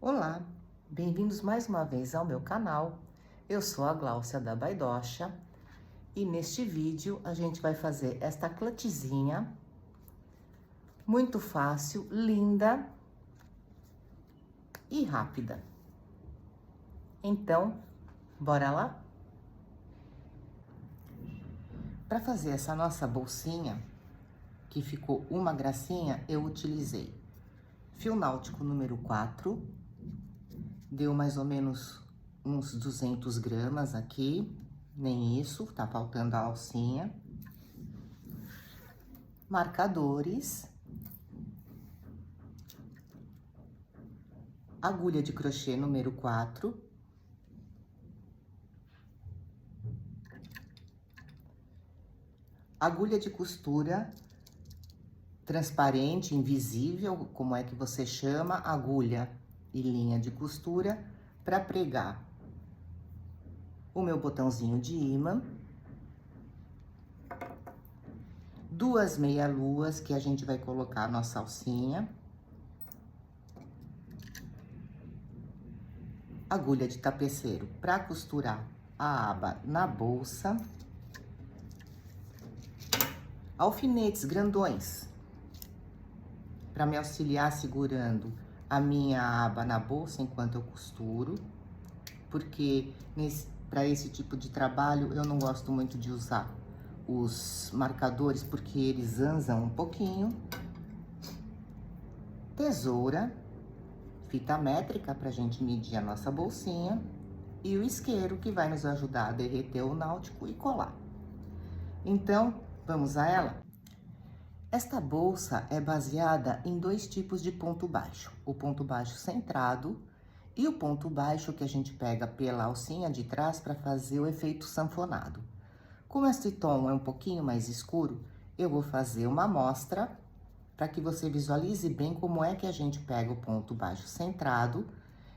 Olá, bem-vindos mais uma vez ao meu canal. Eu sou a Gláucia da Baidocha e neste vídeo a gente vai fazer esta clutchzinha muito fácil, linda e rápida. Então, bora lá? Para fazer essa nossa bolsinha, que ficou uma gracinha, eu utilizei fio náutico número 4, deu mais ou menos uns 200 gramas aqui, nem isso, tá faltando a alcinha. Marcadores. Agulha de crochê número 4. Agulha de costura transparente, invisível, como é que você chama, agulha e linha de costura para pregar o meu botãozinho de ímã. Duas meia-luas que a gente vai colocar a nossa alcinha. Agulha de tapeceiro para costurar a aba na bolsa. Alfinetes grandões para me auxiliar segurando a minha aba na bolsa enquanto eu costuro, porque para esse tipo de trabalho eu não gosto muito de usar os marcadores porque eles zanzam um pouquinho. Tesoura, fita métrica para a gente medir a nossa bolsinha e o isqueiro que vai nos ajudar a derreter o náutico e colar. Então, vamos a ela? Esta bolsa é baseada em dois tipos de ponto baixo, o ponto baixo centrado e o ponto baixo que a gente pega pela alcinha de trás para fazer o efeito sanfonado. Como este tom é um pouquinho mais escuro, eu vou fazer uma amostra para que você visualize bem como é que a gente pega o ponto baixo centrado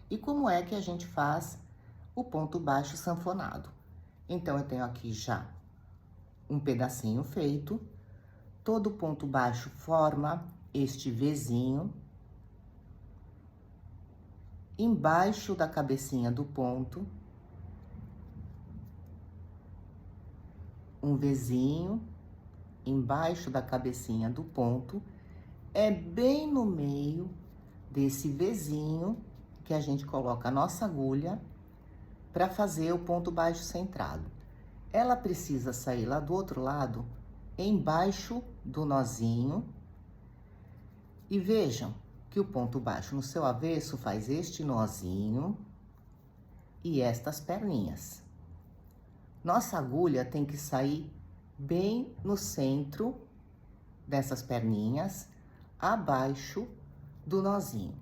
e como é que a gente faz o ponto baixo sanfonado. Então, eu tenho aqui já um pedacinho feito. Todo ponto baixo forma este Vzinho. Embaixo da cabecinha do ponto, um Vzinho. Embaixo da cabecinha do ponto, é bem no meio desse Vzinho que a gente coloca a nossa agulha para fazer o ponto baixo centrado. Ela precisa sair lá do outro lado, embaixo do nozinho. E vejam que o ponto baixo no seu avesso faz este nozinho e estas perninhas. Nossa agulha tem que sair bem no centro dessas perninhas, abaixo do nozinho.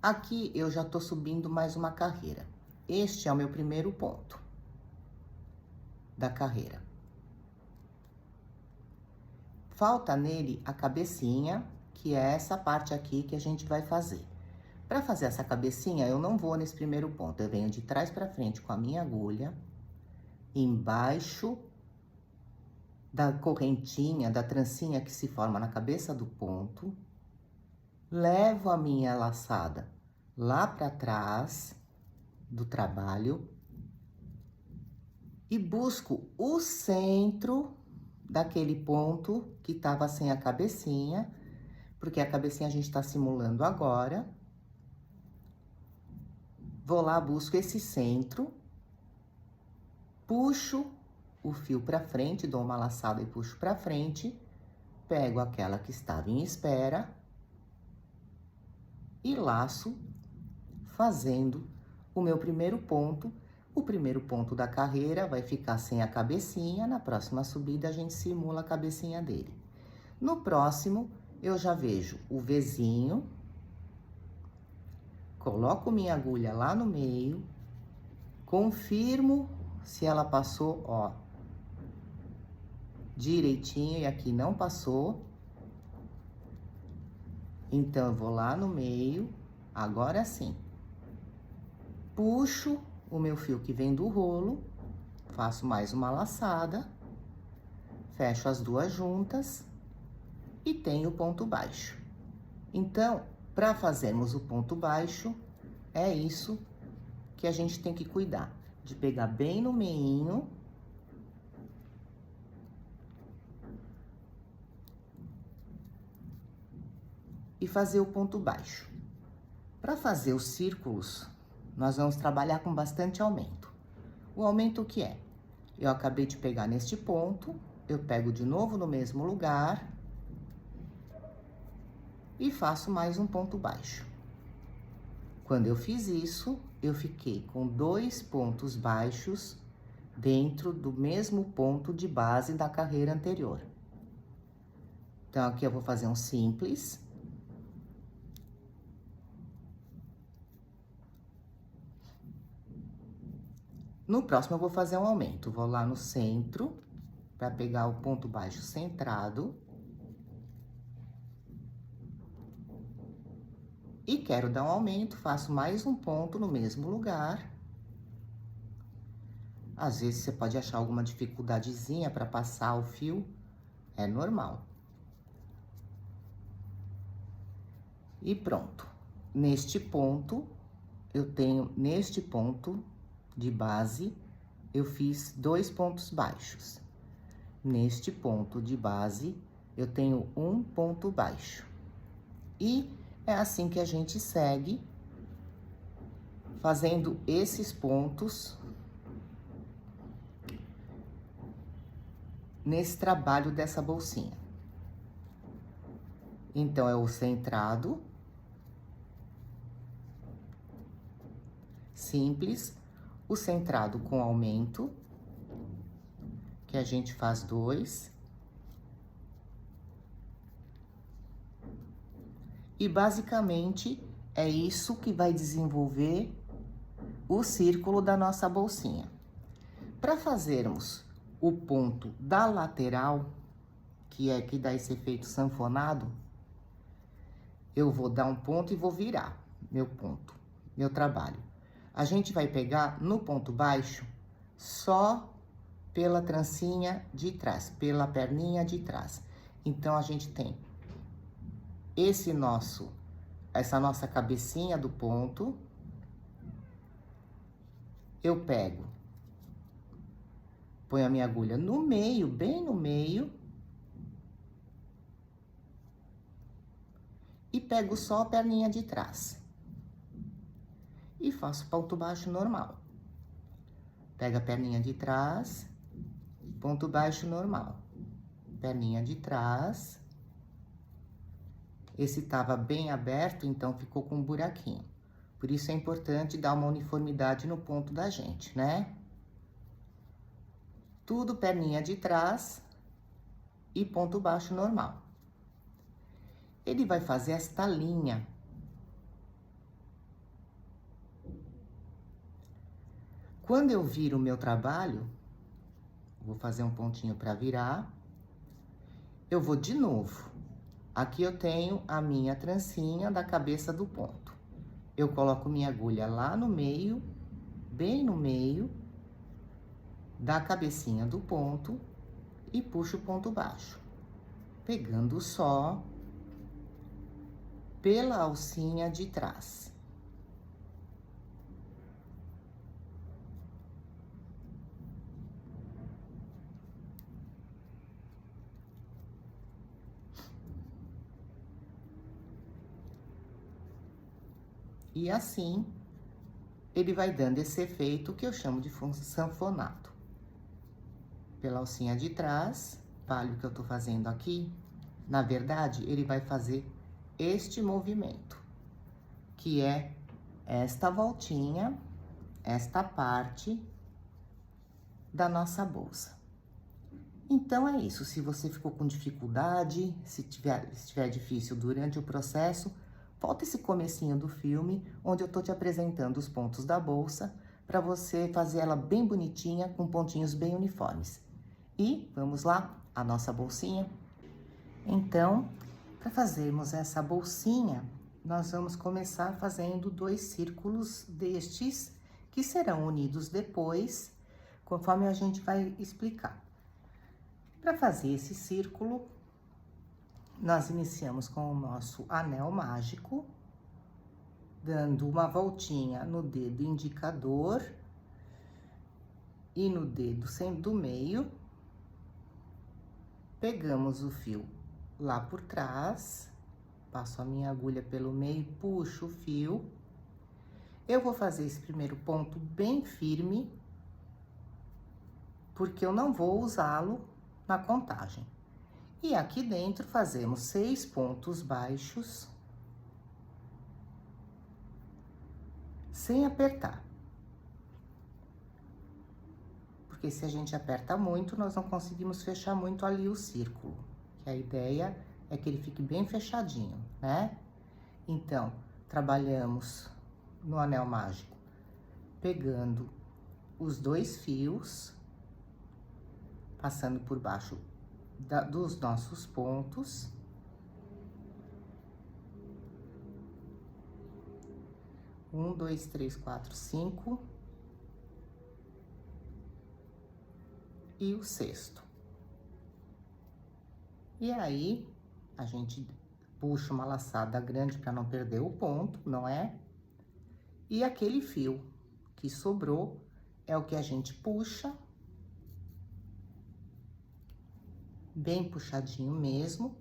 Aqui eu já tô subindo mais uma carreira. Este é o meu primeiro ponto da carreira. Falta nele a cabecinha, que é essa parte aqui que a gente vai fazer. Para fazer essa cabecinha, eu não vou nesse primeiro ponto, eu venho de trás para frente com a minha agulha, embaixo da correntinha, da trancinha que se forma na cabeça do ponto, levo a minha laçada lá para trás do trabalho e busco o centro daquele ponto que tava sem a cabecinha, porque a cabecinha a gente tá simulando agora. Vou lá, busco esse centro, puxo o fio pra frente, dou uma laçada e puxo pra frente, pego aquela que estava em espera e laço, fazendo o meu primeiro ponto. O primeiro ponto da carreira vai ficar sem a cabecinha, na próxima subida a gente simula a cabecinha dele. No próximo, eu já vejo o Vzinho, coloco minha agulha lá no meio, confirmo se ela passou, ó, direitinho e aqui não passou. Então, eu vou lá no meio, agora sim. Puxo o meu fio que vem do rolo, faço mais uma laçada, fecho as duas juntas e tenho o ponto baixo. Então, para fazermos o ponto baixo, É isso que a gente tem que cuidar, de pegar bem no meinho. E fazer o ponto baixo. Para fazer os círculos, nós vamos trabalhar com bastante aumento. O aumento o que é? Eu acabei de pegar neste ponto, eu pego de novo no mesmo lugar e faço mais um ponto baixo. Quando eu fiz isso, eu fiquei com 2 pontos baixos dentro do mesmo ponto de base da carreira anterior. Então, aqui eu vou fazer um simples. No próximo, eu vou fazer um aumento. Vou lá no centro, para pegar o ponto baixo centrado. E quero dar um aumento, faço mais um ponto no mesmo lugar. Às vezes, você pode achar alguma dificuldadezinha para passar o fio, é normal. E pronto. Neste ponto, neste ponto de base, eu fiz 2 pontos baixos. Neste ponto de base, eu tenho um ponto baixo. E é assim que a gente segue, fazendo esses pontos nesse trabalho dessa bolsinha. Então, é o centrado, simples, o centrado com aumento, que a gente faz 2. E basicamente é isso que vai desenvolver o círculo da nossa bolsinha. Para fazermos o ponto da lateral, que é que dá esse efeito sanfonado, eu vou dar um ponto e vou virar meu ponto, meu trabalho. A gente vai pegar no ponto baixo só pela trancinha de trás, pela perninha de trás. Então, a gente tem essa nossa cabecinha do ponto. Eu pego, ponho a minha agulha no meio, bem no meio. E pego só a perninha de trás. E faço ponto baixo normal. Pega a perninha de trás, ponto baixo normal. Perninha de trás. Esse tava bem aberto, então ficou com um buraquinho. Por isso é importante dar uma uniformidade no ponto da gente, né? Tudo perninha de trás e ponto baixo normal. Ele vai fazer esta linha. Quando eu viro o meu trabalho, vou fazer um pontinho para virar. Eu vou de novo. Aqui eu tenho a minha trancinha da cabeça do ponto. Eu coloco minha agulha lá no meio, bem no meio da cabecinha do ponto e puxo o ponto baixo, pegando só pela alcinha de trás. E assim, ele vai dando esse efeito que eu chamo de sanfonado. Pela alcinha de trás, olha o que eu tô fazendo aqui. Na verdade, ele vai fazer este movimento, que é esta voltinha, esta parte da nossa bolsa. Então, é isso. Se você ficou com dificuldade, se estiver difícil durante o processo, volta esse comecinho do filme, onde eu tô te apresentando os pontos da bolsa, para você fazer ela bem bonitinha, com pontinhos bem uniformes. E, vamos lá, a nossa bolsinha. Então, para fazermos essa bolsinha, nós vamos começar fazendo 2 círculos destes, que serão unidos depois, conforme a gente vai explicar. Para fazer esse círculo, nós iniciamos com o nosso anel mágico, dando uma voltinha no dedo indicador e no dedo do meio. Pegamos o fio lá por trás, passo a minha agulha pelo meio, puxo o fio. Eu vou fazer esse primeiro ponto bem firme, porque eu não vou usá-lo na contagem. E aqui dentro fazemos 6 pontos baixos, sem apertar. Porque se a gente aperta muito, nós não conseguimos fechar muito ali o círculo. Que a ideia é que ele fique bem fechadinho, né? Então, trabalhamos no anel mágico, pegando os 2 fios, passando por baixo dos nossos pontos. Um, dois, três, quatro, 5. E o 6º. E aí, a gente puxa uma laçada grande para não perder o ponto, não é? E aquele fio que sobrou é o que a gente puxa, bem puxadinho mesmo,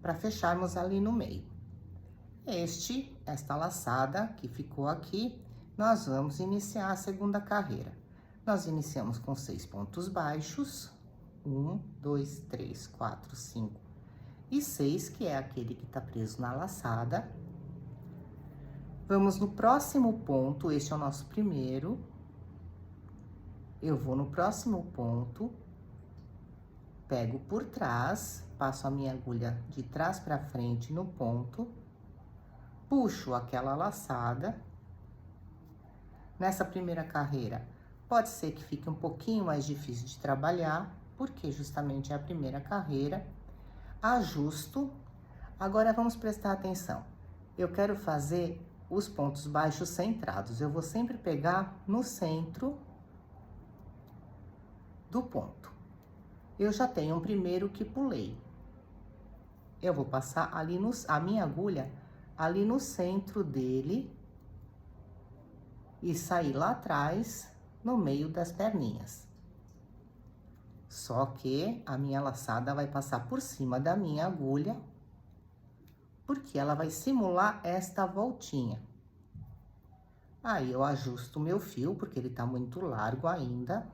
para fecharmos ali no meio. Esta laçada que ficou aqui, nós vamos iniciar a segunda carreira. Nós iniciamos com 6 pontos baixos, 1, 2, 3, 4, 5 e 6, que é aquele que tá preso na laçada. Vamos no próximo ponto, este é o nosso primeiro. Eu vou no próximo ponto, pego por trás, passo a minha agulha de trás para frente no ponto, puxo aquela laçada. Nessa primeira carreira, pode ser que fique um pouquinho mais difícil de trabalhar, porque justamente é a primeira carreira. Ajusto. Agora, vamos prestar atenção. Eu quero fazer os pontos baixos centrados. Eu vou sempre pegar no centro do ponto. Eu já tenho um primeiro que pulei. Eu vou passar ali a minha agulha ali no centro dele e sair lá atrás, no meio das perninhas. Só que a minha laçada vai passar por cima da minha agulha, porque ela vai simular esta voltinha. Aí, eu ajusto o meu fio, porque ele tá muito largo ainda.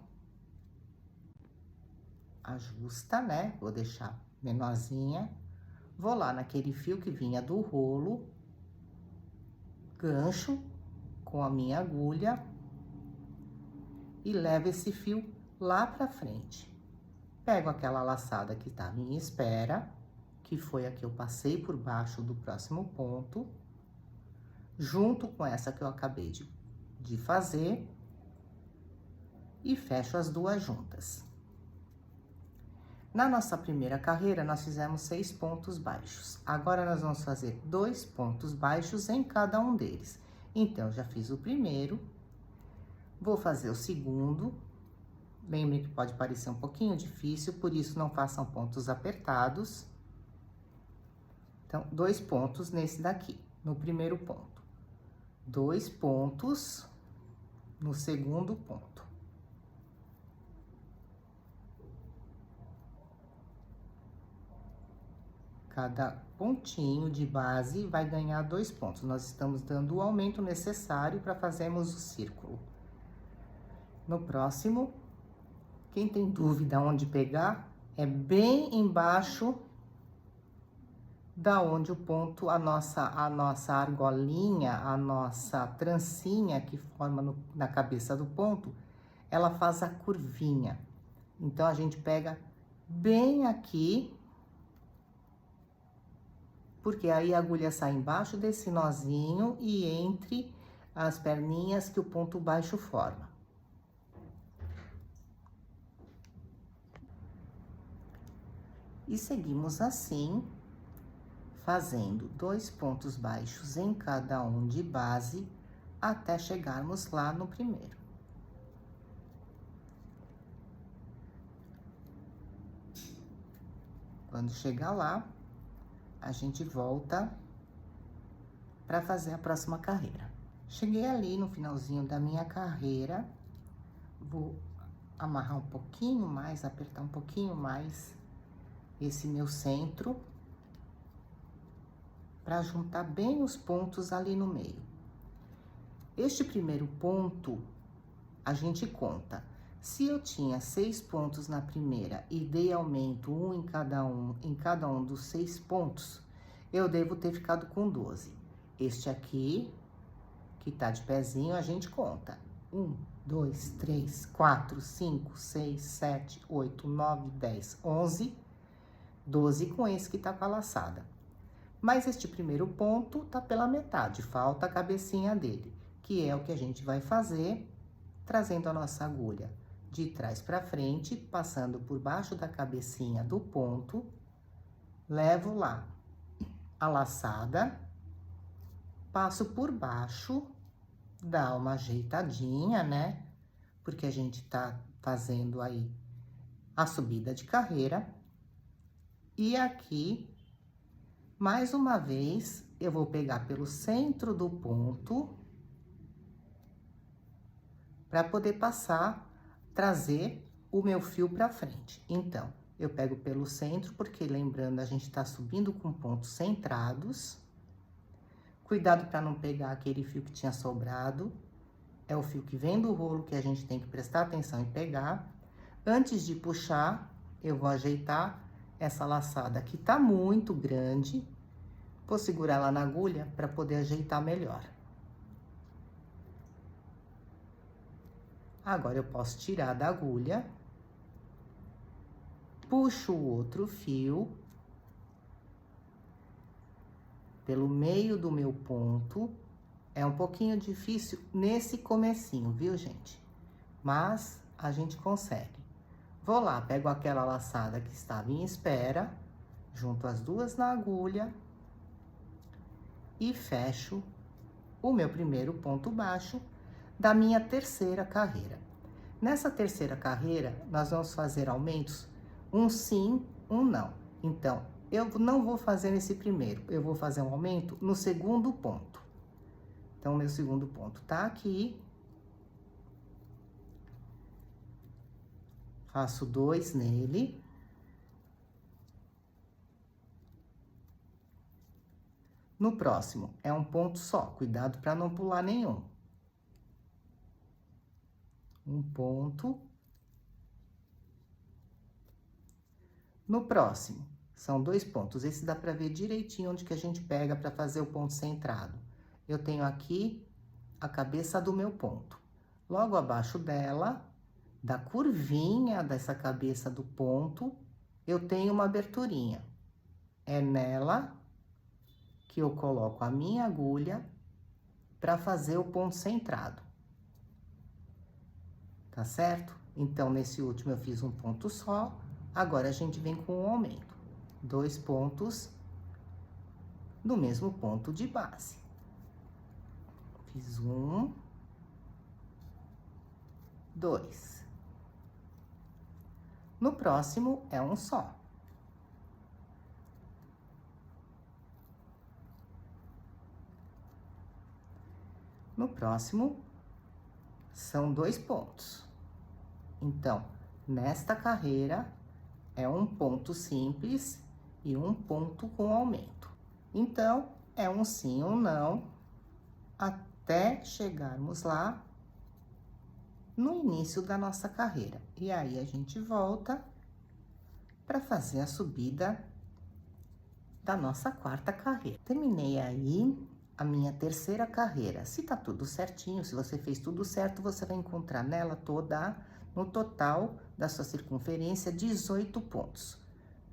Ajusta, né? Vou deixar menorzinha. Vou lá naquele fio que vinha do rolo, gancho com a minha agulha e levo esse fio lá pra frente. Pego aquela laçada que tá à minha espera, que foi a que eu passei por baixo do próximo ponto, junto com essa que eu acabei de fazer, e fecho as duas juntas. Na nossa primeira carreira, nós fizemos 6 pontos baixos. Agora, nós vamos fazer 2 pontos baixos em cada um deles. Então, já fiz o primeiro, vou fazer o segundo. Lembrem que pode parecer um pouquinho difícil, por isso não façam pontos apertados. Então, 2 pontos nesse daqui, no primeiro ponto. 2 pontos no segundo ponto. Cada pontinho de base vai ganhar 2 pontos. Nós estamos dando o aumento necessário para fazermos o círculo. No próximo, quem tem dúvida onde pegar, é bem embaixo da onde o ponto, a nossa argolinha, a nossa trancinha que forma na cabeça do ponto, ela faz a curvinha. Então, a gente pega bem aqui, porque aí a agulha sai embaixo desse nozinho e entre as perninhas que o ponto baixo forma. E seguimos assim, fazendo 2 pontos baixos em cada um de base, até chegarmos lá no primeiro. Quando chegar lá, a gente volta para fazer a próxima carreira. Cheguei ali no finalzinho da minha carreira, vou amarrar um pouquinho mais, apertar um pouquinho mais esse meu centro, para juntar bem os pontos ali no meio. Este primeiro ponto, a gente conta. Se eu tinha 6 pontos na primeira e dei aumento em cada um dos 6 pontos, eu devo ter ficado com 12. Este aqui, que tá de pezinho, a gente conta. 1, 2, 3, 4, 5, 6, 7, 8, 9, 10, 11, 12 com esse que tá com a laçada. Mas este primeiro ponto tá pela metade, falta a cabecinha dele, que é o que a gente vai fazer trazendo a nossa agulha de trás para frente, passando por baixo da cabecinha do ponto, levo lá a laçada, passo por baixo, dá uma ajeitadinha, né? Porque a gente tá fazendo aí a subida de carreira. E aqui, mais uma vez, eu vou pegar pelo centro do ponto para poder passar, trazer o meu fio para frente. Então, eu pego pelo centro, porque lembrando, a gente tá subindo com pontos centrados. Cuidado para não pegar aquele fio que tinha sobrado. É o fio que vem do rolo que a gente tem que prestar atenção e pegar. Antes de puxar, eu vou ajeitar essa laçada que tá muito grande. Vou segurar ela na agulha para poder ajeitar melhor. Agora, eu posso tirar da agulha, puxo o outro fio pelo meio do meu ponto. É um pouquinho difícil nesse comecinho, viu, gente? Mas a gente consegue. Vou lá, pego aquela laçada que estava em espera, junto as duas na agulha e fecho o meu primeiro ponto baixo da minha terceira carreira. Nessa terceira carreira, nós vamos fazer aumentos, um sim, um não. Então, eu não vou fazer nesse primeiro, eu vou fazer um aumento no segundo ponto. Então, o meu segundo ponto tá aqui. Faço 2 nele. No próximo, é um ponto só, cuidado para não pular nenhum. Um ponto. No próximo, são 2 pontos. Esse dá para ver direitinho onde que a gente pega para fazer o ponto centrado. Eu tenho aqui a cabeça do meu ponto. Logo abaixo dela, da curvinha dessa cabeça do ponto, eu tenho uma aberturinha. É nela que eu coloco a minha agulha para fazer o ponto centrado. Tá certo? Então, nesse último eu fiz um ponto só, agora a gente vem com o aumento. 2 pontos no mesmo ponto de base. Fiz 1, 2. No próximo, é um só. No próximo, são 2 pontos. Então, nesta carreira, é um ponto simples e um ponto com aumento. Então, é um sim ou não, até chegarmos lá no início da nossa carreira. E aí, a gente volta para fazer a subida da nossa quarta carreira. Terminei aí a minha terceira carreira. Se tá tudo certinho, se você fez tudo certo, você vai encontrar nela toda, no total da sua circunferência, 18 pontos.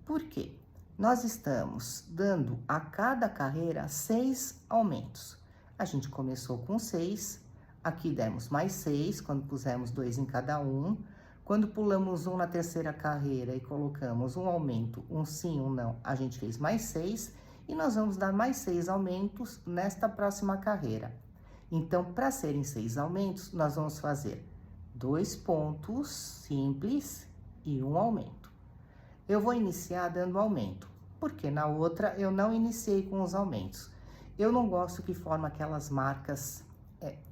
Por quê? Nós estamos dando a cada carreira 6 aumentos. A gente começou com 6, aqui demos mais 6, quando pusemos 2 em cada um. Quando pulamos um na terceira carreira e colocamos um aumento, um sim, um não, a gente fez mais 6. E nós vamos dar mais 6 aumentos nesta próxima carreira. Então, para serem 6 aumentos, nós vamos fazer 2 pontos simples e um aumento. Eu vou iniciar dando aumento porque na outra eu não iniciei com os aumentos. Eu não gosto que forma aquelas marcas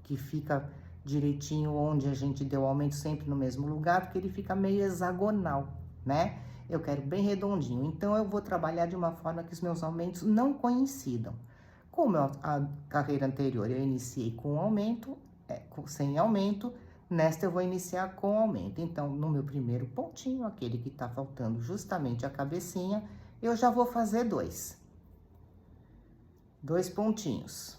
que fica direitinho onde a gente deu o aumento sempre no mesmo lugar, porque ele fica meio hexagonal, né? Eu quero bem redondinho, então eu vou trabalhar de uma forma que os meus aumentos não coincidam. Como a carreira anterior eu iniciei com aumento, sem aumento, nesta eu vou iniciar com aumento. Então, no meu primeiro pontinho, aquele que tá faltando justamente a cabecinha, eu já vou fazer dois pontinhos.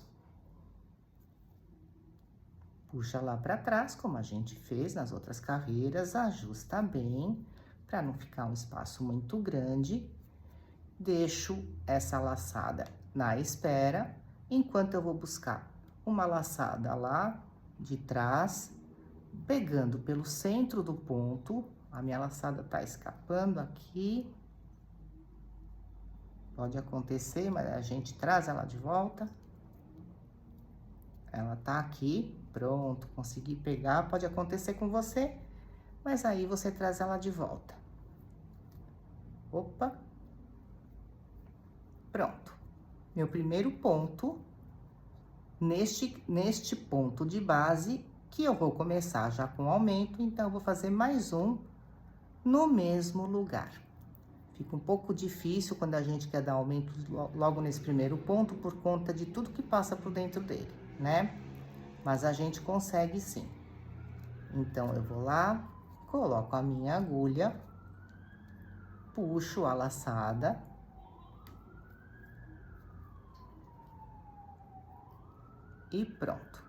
Puxa lá para trás, como a gente fez nas outras carreiras, ajusta bem, para não ficar um espaço muito grande. Deixo essa laçada na espera, enquanto eu vou buscar uma laçada lá de trás, pegando pelo centro do ponto. A minha laçada tá escapando aqui. Pode acontecer, mas a gente traz ela de volta. Ela tá aqui, pronto, consegui pegar. Pode acontecer com você, mas aí você traz ela de volta. Opa! Pronto. Meu primeiro ponto, neste ponto de base, que eu vou começar já com aumento, então eu vou fazer mais um no mesmo lugar. Fica um pouco difícil quando a gente quer dar aumento logo nesse primeiro ponto, por conta de tudo que passa por dentro dele, né? Mas a gente consegue sim. Então, eu vou lá, coloco a minha agulha, puxo a laçada. E pronto.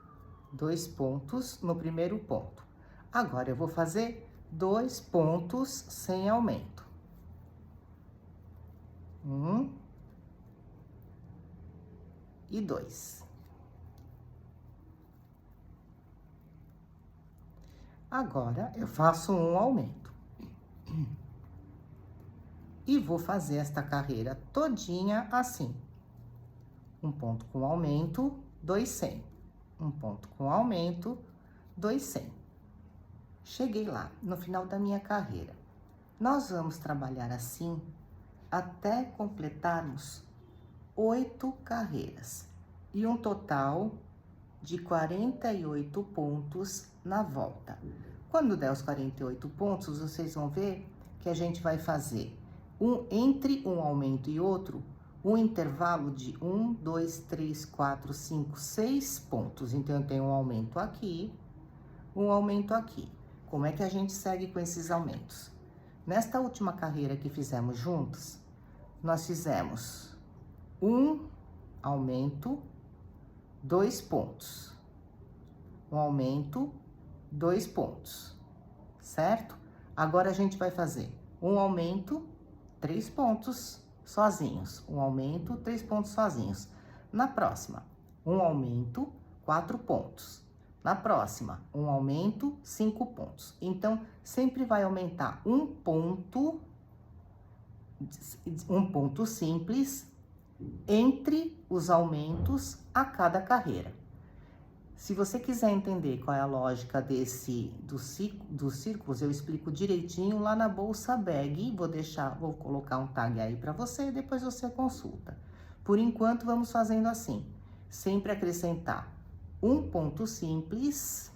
2 pontos no primeiro ponto. Agora, eu vou fazer 2 pontos sem aumento. 1 e 2. Agora, eu faço um aumento. E vou fazer esta carreira todinha assim. Um ponto com aumento, 2 sem. Um ponto com aumento, 2 sem. Cheguei lá, no final da minha carreira. Nós vamos trabalhar assim até completarmos 8 carreiras. E um total de 48 pontos na volta. Quando der os 48 pontos, vocês vão ver que a gente vai fazer entre um aumento e outro, um intervalo de 1, 2, 3, 4, 5, 6 pontos. Então, eu tenho um aumento aqui, um aumento aqui. Como é que a gente segue com esses aumentos? Nesta última carreira que fizemos juntos, nós fizemos um aumento, 2 pontos. Um aumento, 2 pontos, certo? Agora, a gente vai fazer um aumento, 3 pontos sozinhos. Um aumento, 3 pontos sozinhos. Na próxima, um aumento, 4 pontos. Na próxima, um aumento, 5 pontos. Então, sempre vai aumentar um ponto simples entre os aumentos a cada carreira. Se você quiser entender qual é a lógica dos círculos, eu explico direitinho lá na bolsa bag. Vou colocar um tag aí para você, depois você consulta. Por enquanto, vamos fazendo assim. Sempre acrescentar um ponto simples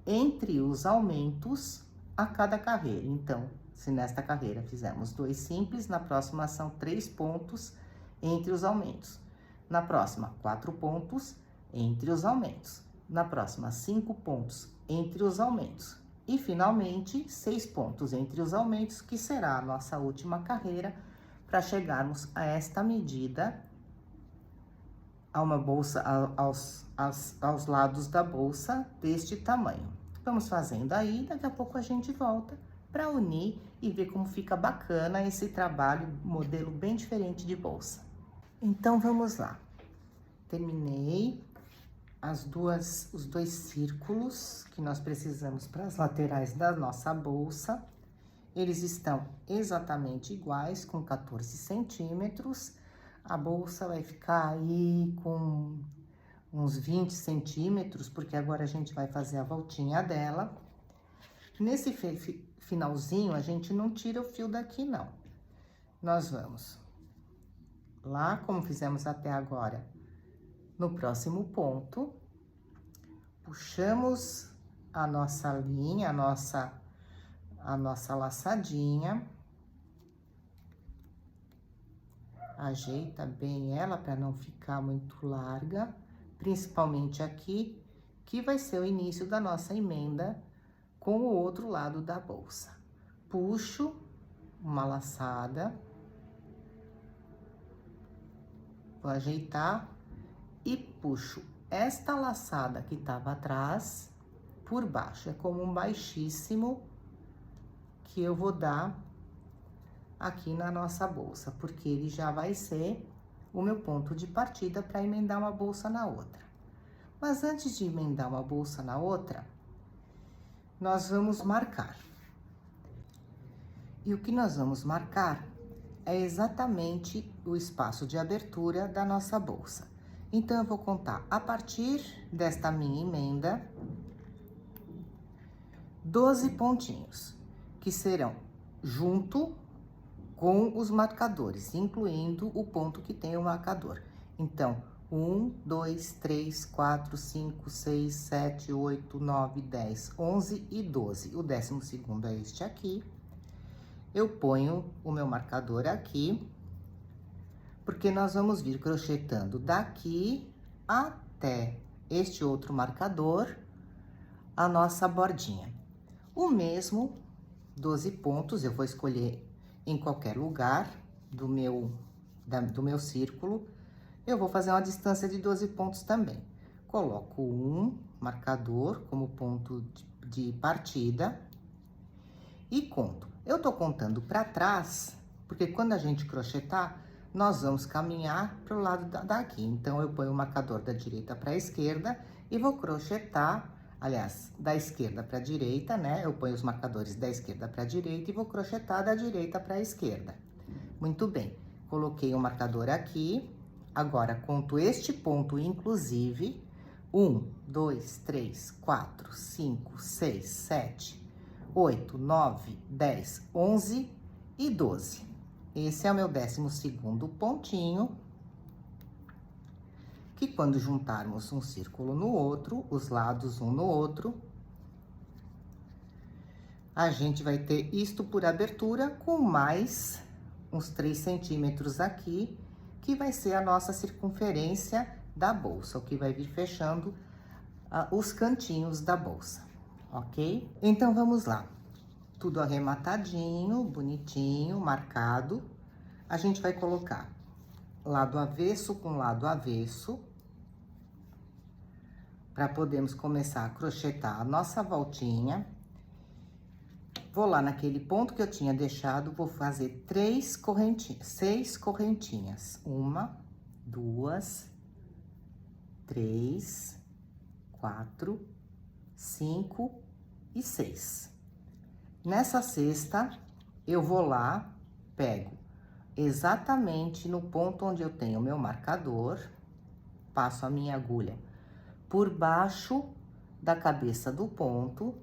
entre os aumentos a cada carreira. Então, se nesta carreira fizemos 2 simples, na próxima são 3 pontos entre os aumentos. Na próxima, 4 pontos entre os aumentos. Na próxima, 5 pontos entre os aumentos. E, finalmente, 6 pontos entre os aumentos, que será a nossa última carreira, para chegarmos a esta medida, a uma bolsa, aos lados da bolsa deste tamanho. Vamos fazendo aí, daqui a pouco a gente volta para unir e ver como fica bacana esse trabalho, modelo bem diferente de bolsa. Então, vamos lá. Terminei os 2 círculos que nós precisamos para as laterais da nossa bolsa. Eles estão exatamente iguais, com 14 centímetros. A bolsa vai ficar aí com uns 20 centímetros, porque agora a gente vai fazer a voltinha dela. Nesse finalzinho, a gente não tira o fio daqui, não. Nós vamos lá como fizemos até agora, no próximo ponto, puxamos a nossa linha, a nossa laçadinha, ajeita bem ela para não ficar muito larga, principalmente aqui, que vai ser o início da nossa emenda com o outro lado da bolsa. Puxo uma laçada, vou ajeitar e puxo esta laçada que tava atrás por baixo. É como um baixíssimo que eu vou dar aqui na nossa bolsa, porque ele já vai ser o meu ponto de partida para emendar uma bolsa na outra. Mas antes de emendar uma bolsa na outra, nós vamos marcar. E o que nós vamos marcar é exatamente o espaço de abertura da nossa bolsa. Então, eu vou contar a partir desta minha emenda 12 pontinhos, que serão junto com os marcadores, incluindo o ponto que tem o marcador. Então, 1, 2, 3, 4, 5, 6, 7, 8, 9, 10, 11 e 12. O 12º é este aqui. Eu ponho o meu marcador aqui, porque nós vamos vir crochetando daqui até este outro marcador, a nossa bordinha. O mesmo 12 pontos, eu vou escolher em qualquer lugar do meu círculo, eu vou fazer uma distância de 12 pontos também. Coloco um marcador como ponto de partida e conto. Eu tô contando para trás, porque quando a gente crochetar, nós vamos caminhar pro lado daqui. Então, eu ponho o marcador da direita para a esquerda e vou crochetar, aliás, da esquerda para a direita, né? Eu ponho os marcadores da esquerda para a direita e vou crochetar da direita para a esquerda. Muito bem, coloquei o marcador aqui. Agora, conto este ponto, inclusive, 1, 2, 3, 4, 5, 6, 7, 8, 9, 10, 11 e 12. Esse é o meu 12º pontinho, que quando juntarmos um círculo no outro, os lados um no outro, a gente vai ter isto por abertura com mais uns 3 centímetros aqui, que vai ser a nossa circunferência da bolsa, o que vai vir fechando os cantinhos da bolsa, ok? Então, vamos lá. Tudo arrematadinho, bonitinho, marcado. A gente vai colocar lado avesso com lado avesso, para podermos começar a crochetar a nossa voltinha. Vou lá naquele ponto que eu tinha deixado, vou fazer 6 correntinhas. 1, 2, 3, 4, 5 e 6. Nessa sexta, eu vou lá, pego exatamente no ponto onde eu tenho o meu marcador, passo a minha agulha por baixo da cabeça do ponto,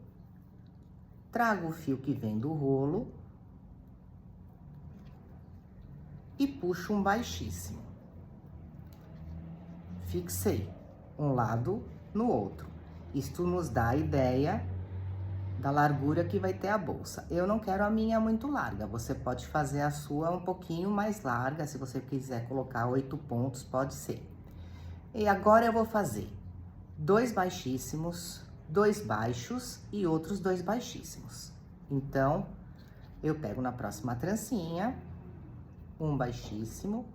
trago o fio que vem do rolo e puxo um baixíssimo. Fixei um lado no outro. Isto nos dá a ideia da largura que vai ter a bolsa. Eu não quero a minha muito larga, você pode fazer a sua um pouquinho mais larga, se você quiser colocar 8 pontos, pode ser. E agora eu vou fazer 2 baixíssimos, 2 baixos e outros 2 baixíssimos. Então, eu pego na próxima trancinha, um baixíssimo,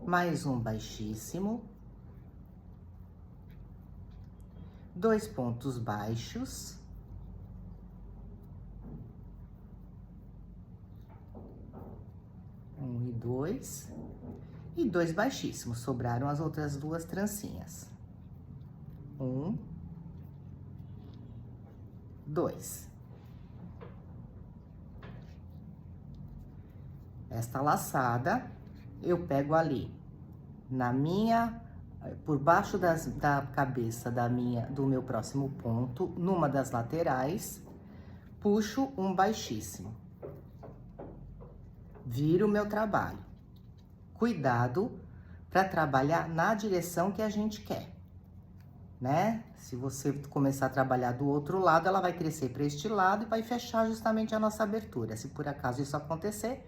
mais um baixíssimo, 2 pontos baixos, um e 2, e 2 baixíssimos. Sobraram as outras 2 trancinhas. 1, 2. Esta laçada, eu pego ali por baixo da cabeça do meu próximo ponto, numa das laterais, puxo um baixíssimo. Viro o meu trabalho. cuidado para trabalhar na direção que a gente quer, né? Se você começar a trabalhar do outro lado, ela vai crescer para este lado e vai fechar justamente a nossa abertura. Se por acaso isso acontecer,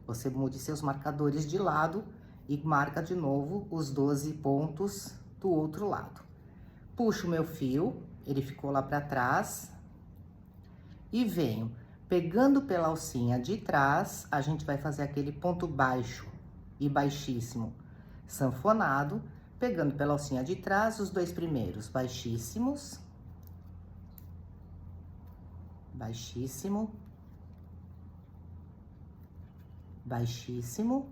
você mude seus marcadores de lado e marca de novo os 12 pontos do outro lado. Puxo o meu fio, ele ficou lá para trás, e venho pegando pela alcinha de trás, a gente vai fazer aquele ponto baixo e baixíssimo sanfonado, pegando pela alcinha de trás os dois primeiros baixíssimos, baixíssimo, baixíssimo.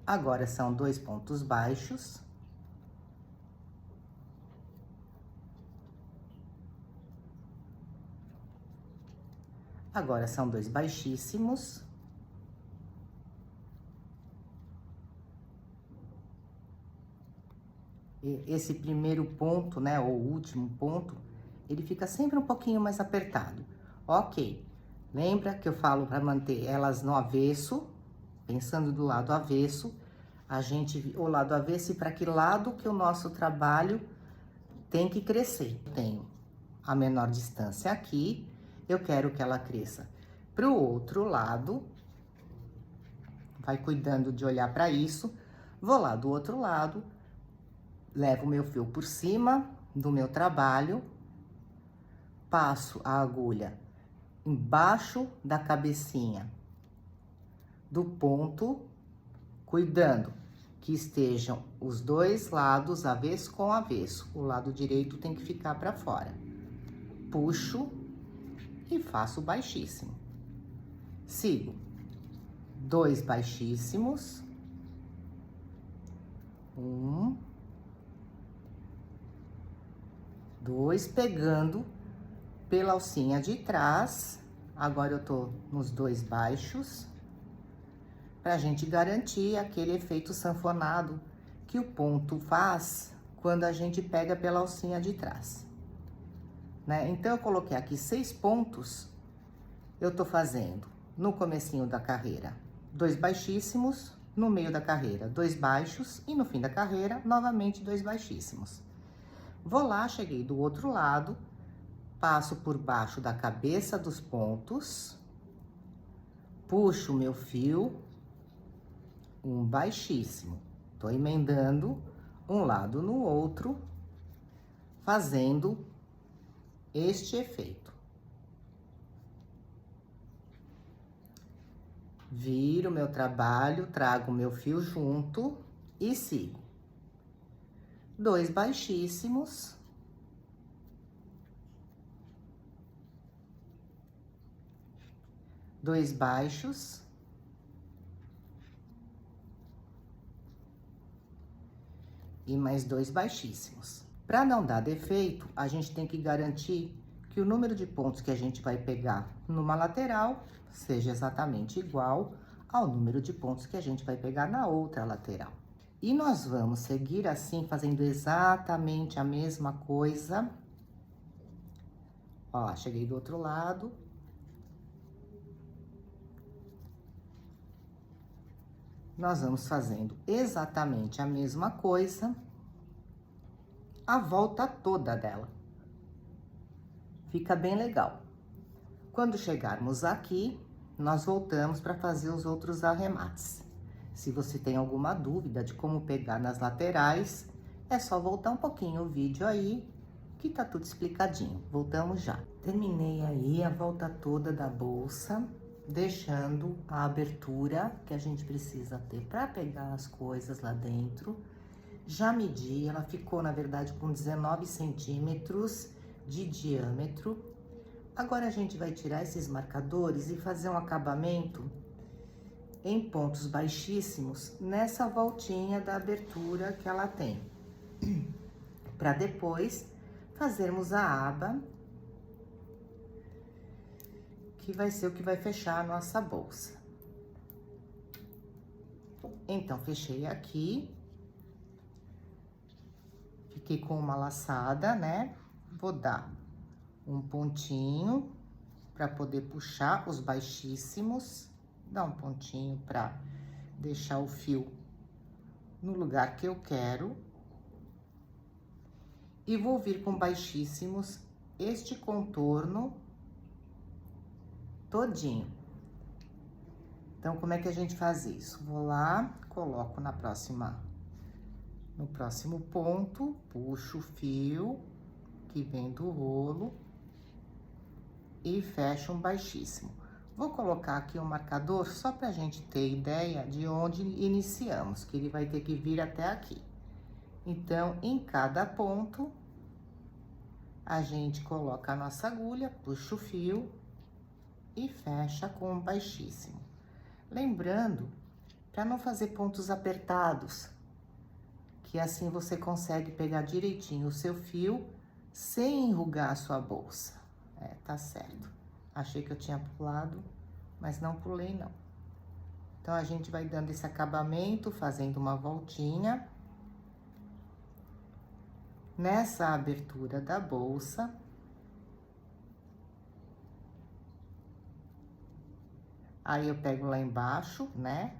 Agora são dois pontos baixos. Agora são dois baixíssimos. E esse primeiro ponto, né, ou último ponto, ele fica sempre um pouquinho mais apertado. Ok. Lembra que eu falo para manter elas no avesso, pensando do lado avesso, o lado avesso e para que lado que o nosso trabalho tem que crescer. Eu tenho a menor distância aqui, eu quero que ela cresça para o outro lado. Vai cuidando de olhar para isso. Vou lá do outro lado, levo o meu fio por cima do meu trabalho, passo a agulha embaixo da cabecinha do ponto, cuidando que estejam os dois lados avesso com avesso. O lado direito tem que ficar para fora. Puxo e faço baixíssimo. Sigo dois baixíssimos, um, dois, pegando pela alcinha de trás. Agora eu tô nos dois baixos, pra gente garantir aquele efeito sanfonado que o ponto faz quando a gente pega pela alcinha de trás, né? Então, eu coloquei aqui 6 pontos, eu tô fazendo no comecinho da carreira, dois baixíssimos, no meio da carreira, dois baixos, e no fim da carreira, novamente, dois baixíssimos. Vou lá, cheguei do outro lado, passo por baixo da cabeça dos pontos, puxo o meu fio, um baixíssimo, tô emendando um lado no outro, fazendo este efeito. Viro meu trabalho, trago o meu fio junto e sigo. Dois baixíssimos. Dois baixos. E mais dois baixíssimos. Para não dar defeito, a gente tem que garantir que o número de pontos que a gente vai pegar numa lateral seja exatamente igual ao número de pontos que a gente vai pegar na outra lateral. E nós vamos seguir assim, fazendo exatamente a mesma coisa. Ó, cheguei do outro lado. Nós vamos fazendo exatamente a mesma coisa, a volta toda dela. Fica bem legal. Quando chegarmos aqui, nós voltamos para fazer os outros arremates. Se você tem alguma dúvida de como pegar nas laterais, é só voltar um pouquinho o vídeo aí, que tá tudo explicadinho. Voltamos já. Terminei aí a volta toda da bolsa, deixando a abertura que a gente precisa ter para pegar as coisas lá dentro. Já medi, ela ficou, na verdade, com 19 centímetros de diâmetro. Agora, a gente vai tirar esses marcadores e fazer um acabamento em pontos baixíssimos nessa voltinha da abertura que ela tem. Para depois fazermos a aba, que vai ser o que vai fechar a nossa bolsa. Então, fechei aqui. Fiquei com uma laçada, né? Vou dar um pontinho para poder puxar os baixíssimos. Dar um pontinho para deixar o fio no lugar que eu quero e vou vir com baixíssimos este contorno todinho. Então, como é que a gente faz isso? Vou lá, coloco no próximo ponto, puxo o fio que vem do rolo e fecho um baixíssimo. Vou colocar aqui um marcador só pra gente ter ideia de onde iniciamos, que ele vai ter que vir até aqui. Então, em cada ponto, a gente coloca a nossa agulha, puxa o fio e fecha com um baixíssimo. Lembrando, para não fazer pontos apertados, que assim você consegue pegar direitinho o seu fio sem enrugar a sua bolsa. Tá certo. Achei que eu tinha pulado, mas não pulei não. Então, a gente vai dando esse acabamento, fazendo uma voltinha. Nessa abertura da bolsa. Aí, eu pego lá embaixo, né?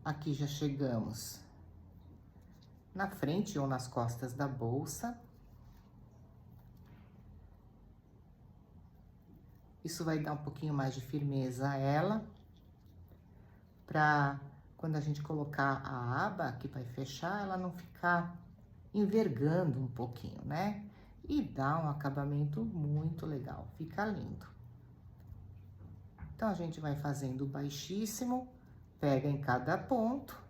Aqui já chegamos na frente ou nas costas da bolsa. Isso vai dar um pouquinho mais de firmeza a ela, pra quando a gente colocar a aba que vai fechar, ela não ficar envergando um pouquinho, né? E dá um acabamento muito legal, fica lindo. Então, a gente vai fazendo baixíssimo, pega em cada ponto,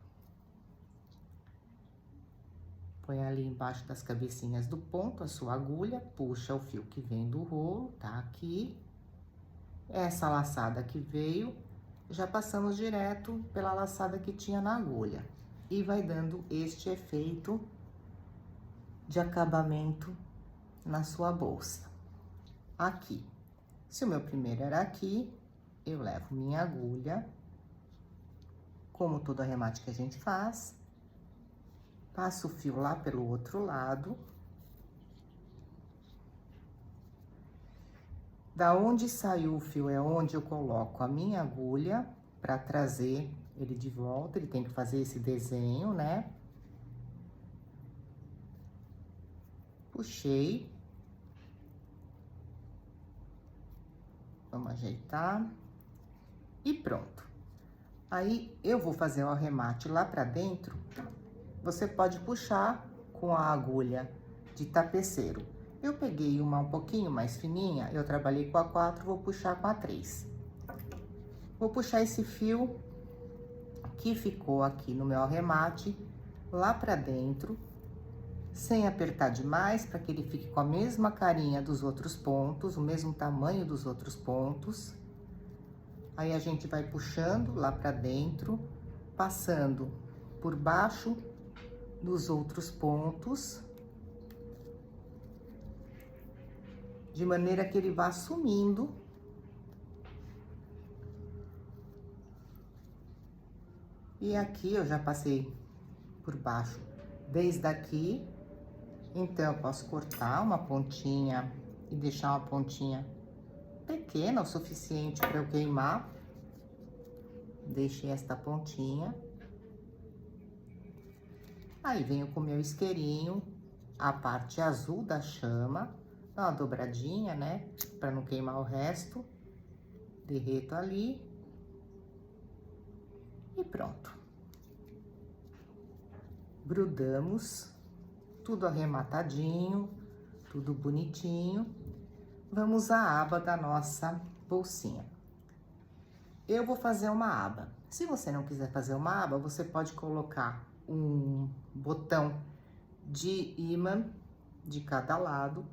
põe ali embaixo das cabecinhas do ponto a sua agulha, puxa o fio que vem do rolo, tá aqui. Essa laçada que veio, já passamos direto pela laçada que tinha na agulha. E vai dando este efeito de acabamento na sua bolsa. Aqui. Se o meu primeiro era aqui, eu levo minha agulha, como todo arremate que a gente faz, passo o fio lá pelo outro lado. Da onde saiu o fio é onde eu coloco a minha agulha para trazer ele de volta. Ele tem que fazer esse desenho, né? Puxei. Vamos ajeitar. E pronto. Aí, eu vou fazer o arremate lá pra dentro. Você pode puxar com a agulha de tapeceiro. Eu peguei uma um pouquinho mais fininha, eu trabalhei com a 4, vou puxar com a 3. Vou puxar esse fio que ficou aqui no meu arremate, lá pra dentro, sem apertar demais, para que ele fique com a mesma carinha dos outros pontos, o mesmo tamanho dos outros pontos. Aí, a gente vai puxando lá pra dentro, passando por baixo dos outros pontos, de maneira que ele vá sumindo. E aqui eu já passei por baixo desde aqui, então eu posso cortar uma pontinha e deixar uma pontinha pequena o suficiente para eu queimar. Deixei esta pontinha. Aí, venho com o meu isqueirinho, a parte azul da chama, dá uma dobradinha, né? Pra não queimar o resto. Derreto ali. E pronto. Grudamos, tudo arrematadinho, tudo bonitinho. Vamos à aba da nossa bolsinha. Eu vou fazer uma aba. Se você não quiser fazer uma aba, você pode colocar um botão de ímã de cada lado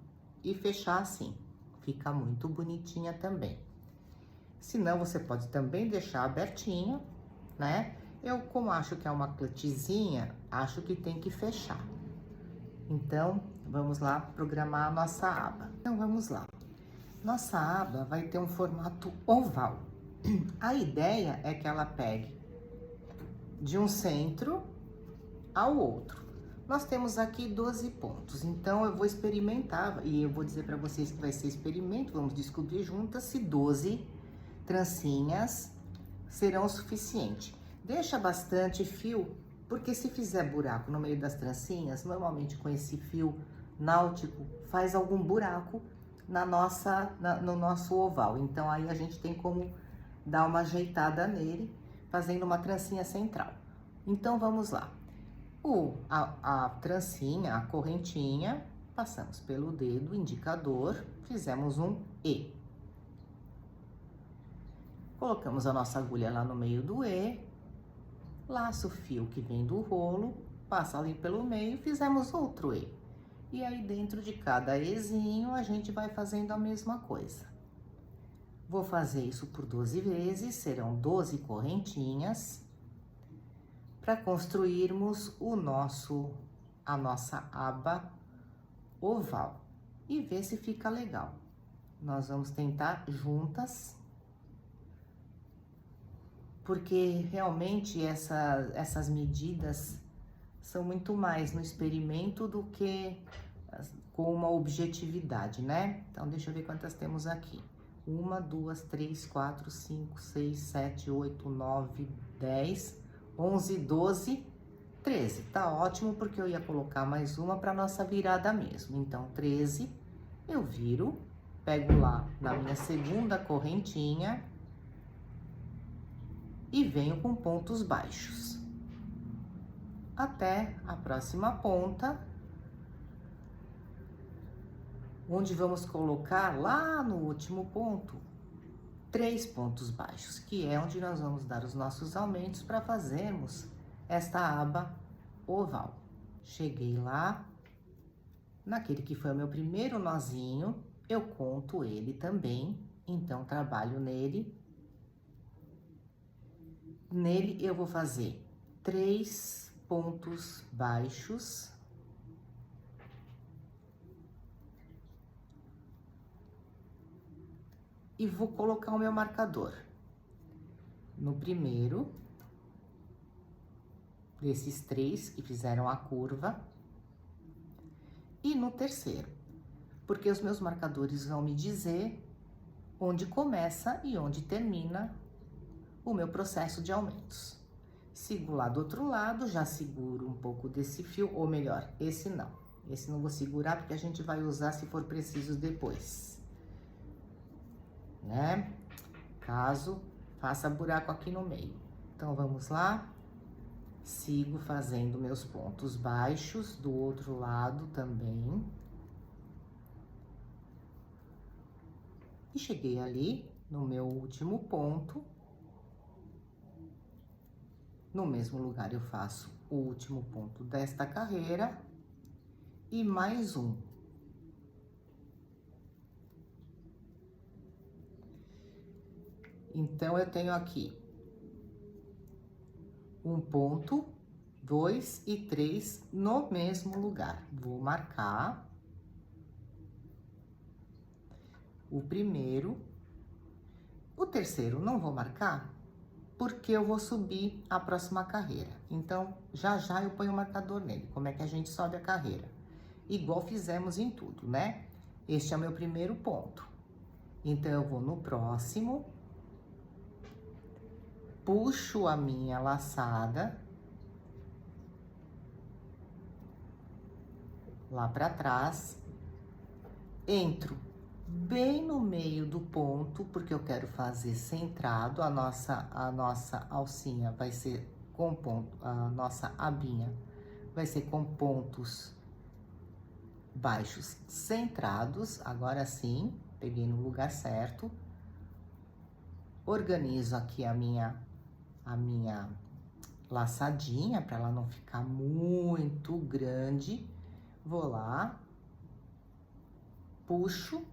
e fechar assim. Fica muito bonitinha também. Se não, você pode também deixar abertinha, né? Eu, como acho que é uma clutchzinha, acho que tem que fechar. Então, vamos lá programar a nossa aba. Então, vamos lá. Nossa aba vai ter um formato oval. A ideia é que ela pegue de um centro ao outro. Nós temos aqui 12 pontos, então eu vou experimentar, e eu vou dizer para vocês que vai ser experimento, vamos descobrir juntas se 12 trancinhas serão o suficiente. Deixa bastante fio, porque se fizer buraco no meio das trancinhas, normalmente com esse fio náutico, faz algum buraco no nosso oval. Então, aí a gente tem como dar uma ajeitada nele, fazendo uma trancinha central. Então, vamos lá. A trancinha, a correntinha, passamos pelo dedo indicador, fizemos um E. Colocamos a nossa agulha lá no meio do E, laço o fio que vem do rolo, passa ali pelo meio, fizemos outro E. E aí, dentro de cada Ezinho, a gente vai fazendo a mesma coisa. Vou fazer isso por 12 vezes, serão 12 correntinhas, para construirmos a nossa aba oval. E ver se fica legal. Nós vamos tentar juntas, porque realmente essas medidas são muito mais no experimento do que com uma objetividade, né? Então, deixa eu ver quantas temos aqui. 1, 2, 3, 4, 5, 6, 7, 8, 9, 10, 11, 12, 13. Tá ótimo, porque eu ia colocar mais uma para nossa virada mesmo. Então, 13, eu viro, pego lá na minha segunda correntinha e venho com pontos baixos até a próxima ponta, onde vamos colocar lá no último ponto 3 pontos baixos, que é onde nós vamos dar os nossos aumentos para fazermos esta aba oval. Cheguei lá, naquele que foi o meu primeiro nozinho, eu conto ele também, então trabalho nele. Nele eu vou fazer 3 pontos baixos. E vou colocar o meu marcador no primeiro desses 3 que fizeram a curva e no terceiro, porque os meus marcadores vão me dizer onde começa e onde termina o meu processo de aumentos. Sigo lá do outro lado, já seguro um pouco desse fio, ou melhor, esse não vou segurar porque a gente vai usar se for preciso depois, né? Caso faça buraco aqui no meio. Então, vamos lá. Sigo fazendo meus pontos baixos do outro lado também. E cheguei ali no meu último ponto. No mesmo lugar, eu faço o último ponto desta carreira e mais um. Então, eu tenho aqui um ponto, 2 e 3 no mesmo lugar. Vou marcar o primeiro. O terceiro não vou marcar, porque eu vou subir a próxima carreira. Então, já já eu ponho o marcador nele. Como é que a gente sobe a carreira? Igual fizemos em tudo, né? Este é o meu primeiro ponto. Então, eu vou no próximo, puxo a minha laçada lá pra trás, entro bem no meio do ponto, porque eu quero fazer centrado, a nossa alcinha vai ser com ponto, a nossa abinha vai ser com pontos baixos centrados. Agora sim, peguei no lugar certo, organizo aqui a minha laçadinha para ela não ficar muito grande. Vou lá, puxo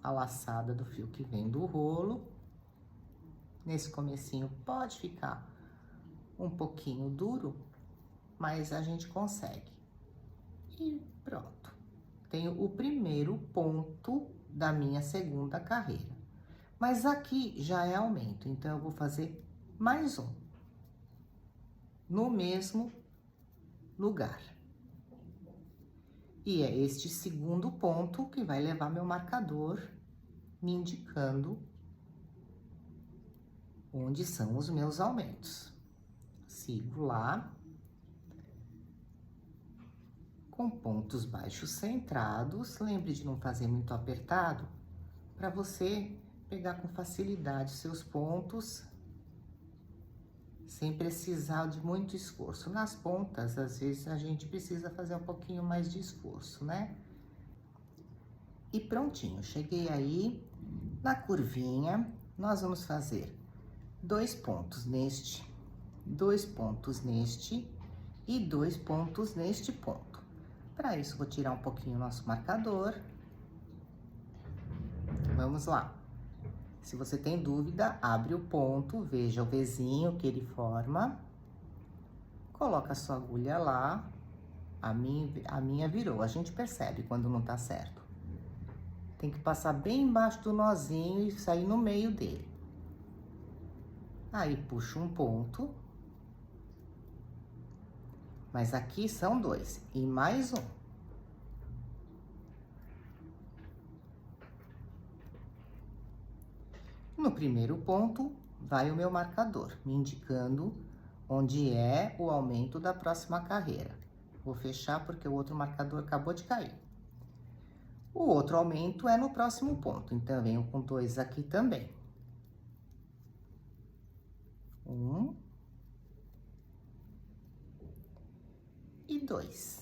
a laçada do fio que vem do rolo. Nesse comecinho pode ficar um pouquinho duro, mas a gente consegue. E pronto. Tenho o primeiro ponto da minha segunda carreira. Mas aqui já é aumento, então eu vou fazer mais um no mesmo lugar. E é este segundo ponto que vai levar meu marcador me indicando onde são os meus aumentos. sigo lá, com pontos baixos centrados. Lembre de não fazer muito apertado, para você pegar com facilidade seus pontos, sem precisar de muito esforço. Nas pontas, às vezes, a gente precisa fazer um pouquinho mais de esforço, né? E prontinho, cheguei aí, na curvinha, nós vamos fazer 2 pontos neste, 2 pontos neste e 2 pontos neste ponto. Para isso, vou tirar um pouquinho o nosso marcador. Vamos lá. Se você tem dúvida, abre o ponto, veja o Vzinho que ele forma. Coloca a sua agulha lá. A minha virou, a gente percebe quando não tá certo. Tem que passar bem embaixo do nozinho e sair no meio dele. Aí, puxa um ponto. Mas aqui são 2 e mais um. No primeiro ponto, vai o meu marcador, me indicando onde é o aumento da próxima carreira. Vou fechar porque o outro marcador acabou de cair. O outro aumento é no próximo ponto, então eu venho com 2 aqui também. 1 e 2.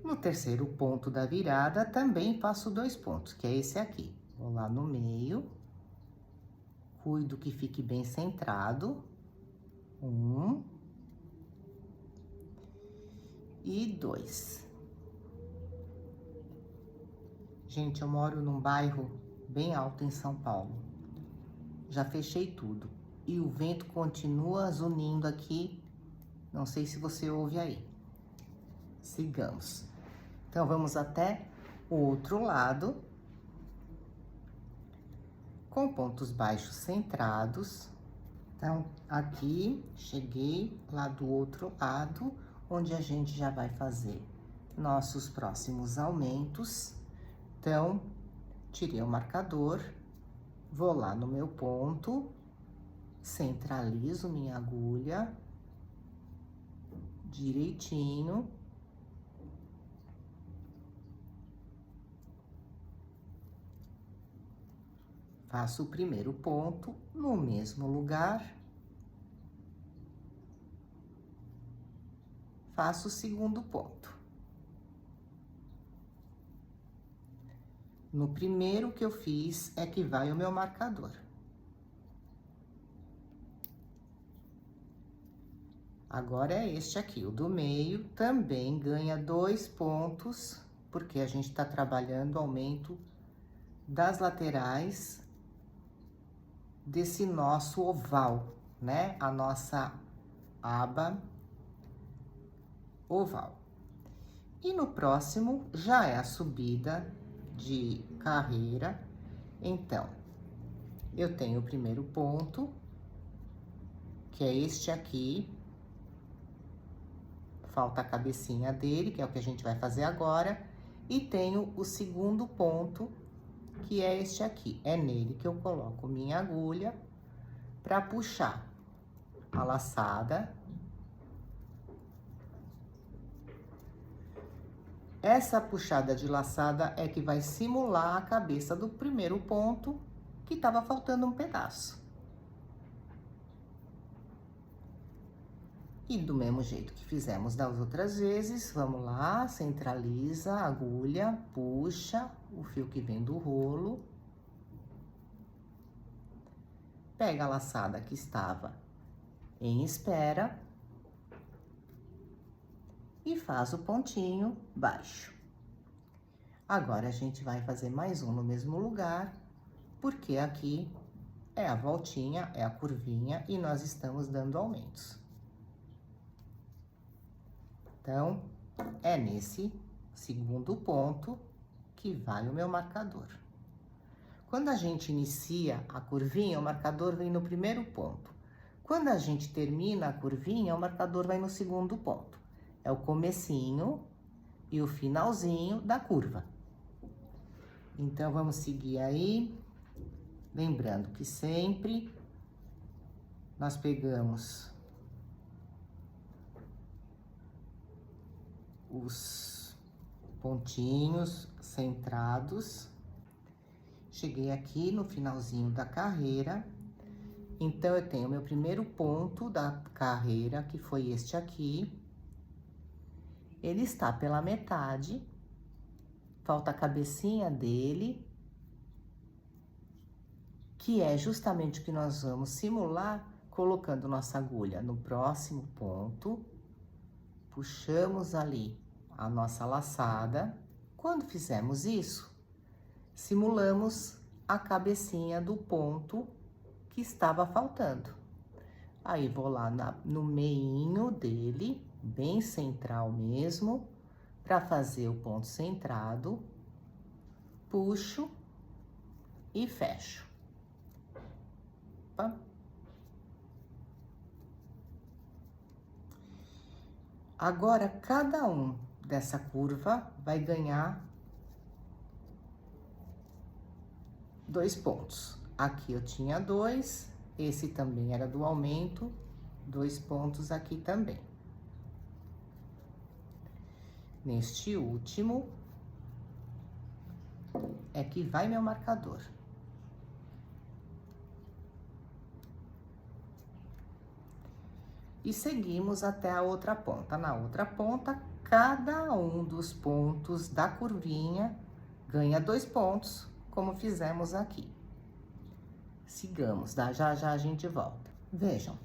No terceiro ponto da virada, também faço 2 pontos, que é esse aqui. Vou lá no meio, cuido que fique bem centrado. 1 e 2. Gente, eu moro num bairro bem alto em São Paulo. Já fechei tudo. E o vento continua zunindo aqui. Não sei se você ouve aí. Sigamos. Então, vamos até o outro lado. Com pontos baixos centrados. Então, aqui, cheguei lá do outro lado, onde a gente já vai fazer nossos próximos aumentos. Então, tirei o marcador, vou lá no meu ponto, centralizo minha agulha direitinho. Faço o primeiro ponto no mesmo lugar. Faço o segundo ponto. No primeiro que eu fiz é que vai o meu marcador. Agora é este aqui, o do meio, também ganha 2 pontos, porque a gente tá trabalhando o aumento das laterais desse nosso oval, né? A nossa aba oval. E no próximo já é a subida de carreira. Então, eu tenho o primeiro ponto, que é este aqui. Falta a cabecinha dele, que é o que a gente vai fazer agora. E tenho o segundo ponto, que é este aqui. É nele que eu coloco minha agulha para puxar a laçada. Essa puxada de laçada é que vai simular a cabeça do primeiro ponto, que estava faltando um pedaço. E do mesmo jeito que fizemos das outras vezes, vamos lá, centraliza a agulha, puxa o fio que vem do rolo. Pega a laçada que estava em espera. E faz o pontinho baixo. Agora, a gente vai fazer mais um no mesmo lugar, porque aqui é a voltinha, é a curvinha, e nós estamos dando aumentos. Então, é nesse segundo ponto que vai o meu marcador. Quando a gente inicia a curvinha, o marcador vem no primeiro ponto. Quando a gente termina a curvinha, o marcador vai no segundo ponto. É o comecinho e o finalzinho da curva. Então, vamos seguir aí. Lembrando que sempre nós pegamos os pontinhos centrados. Cheguei aqui no finalzinho da carreira, então eu tenho meu primeiro ponto da carreira, que foi este aqui. Ele está pela metade, falta a cabecinha dele, que é justamente o que nós vamos simular colocando nossa agulha no próximo ponto. Puxamos ali a nossa laçada. Quando fizermos isso, simulamos a cabecinha do ponto que estava faltando. Aí, vou lá no meinho dele, bem central mesmo, para fazer o ponto centrado, puxo e fecho. Opa. Agora, cada um dessa curva vai ganhar 2 pontos. Aqui eu tinha 2, esse também era do aumento, 2 pontos aqui também. Neste último é que vai meu marcador. E seguimos até a outra ponta. Na outra ponta, cada um dos pontos da curvinha ganha 2 pontos, como fizemos aqui. Sigamos, tá? Já já a gente volta. Vejam,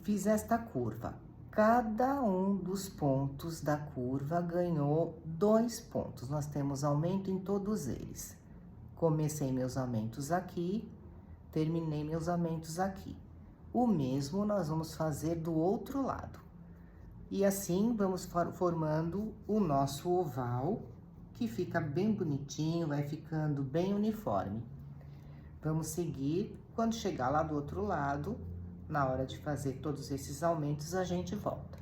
fiz esta curva. Cada um dos pontos da curva ganhou 2 pontos. Nós temos aumento em todos eles. Comecei meus aumentos aqui, terminei meus aumentos aqui. O mesmo nós vamos fazer do outro lado. E assim vamos formando o nosso oval, que fica bem bonitinho, vai ficando bem uniforme. Vamos seguir, quando chegar lá do outro lado, na hora de fazer todos esses aumentos, a gente volta.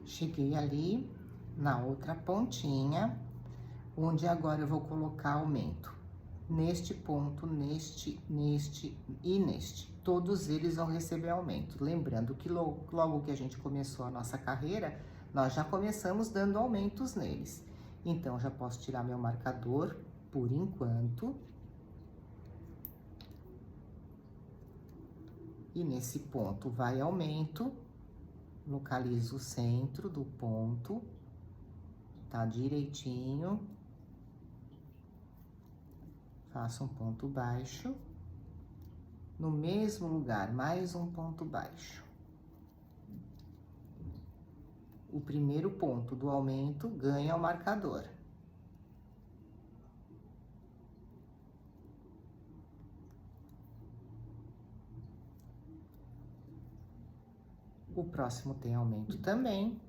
Cheguei ali na outra pontinha, onde agora eu vou colocar aumento. Neste ponto, neste e neste. Todos eles vão receber aumento. Lembrando que logo que a gente começou a nossa carreira, nós já começamos dando aumentos neles. Então, já posso tirar meu marcador por enquanto. E nesse ponto vai aumento, localizo o centro do ponto, tá direitinho. Faço um ponto baixo. No mesmo lugar, mais um ponto baixo. O primeiro ponto do aumento ganha o marcador. O próximo tem aumento também.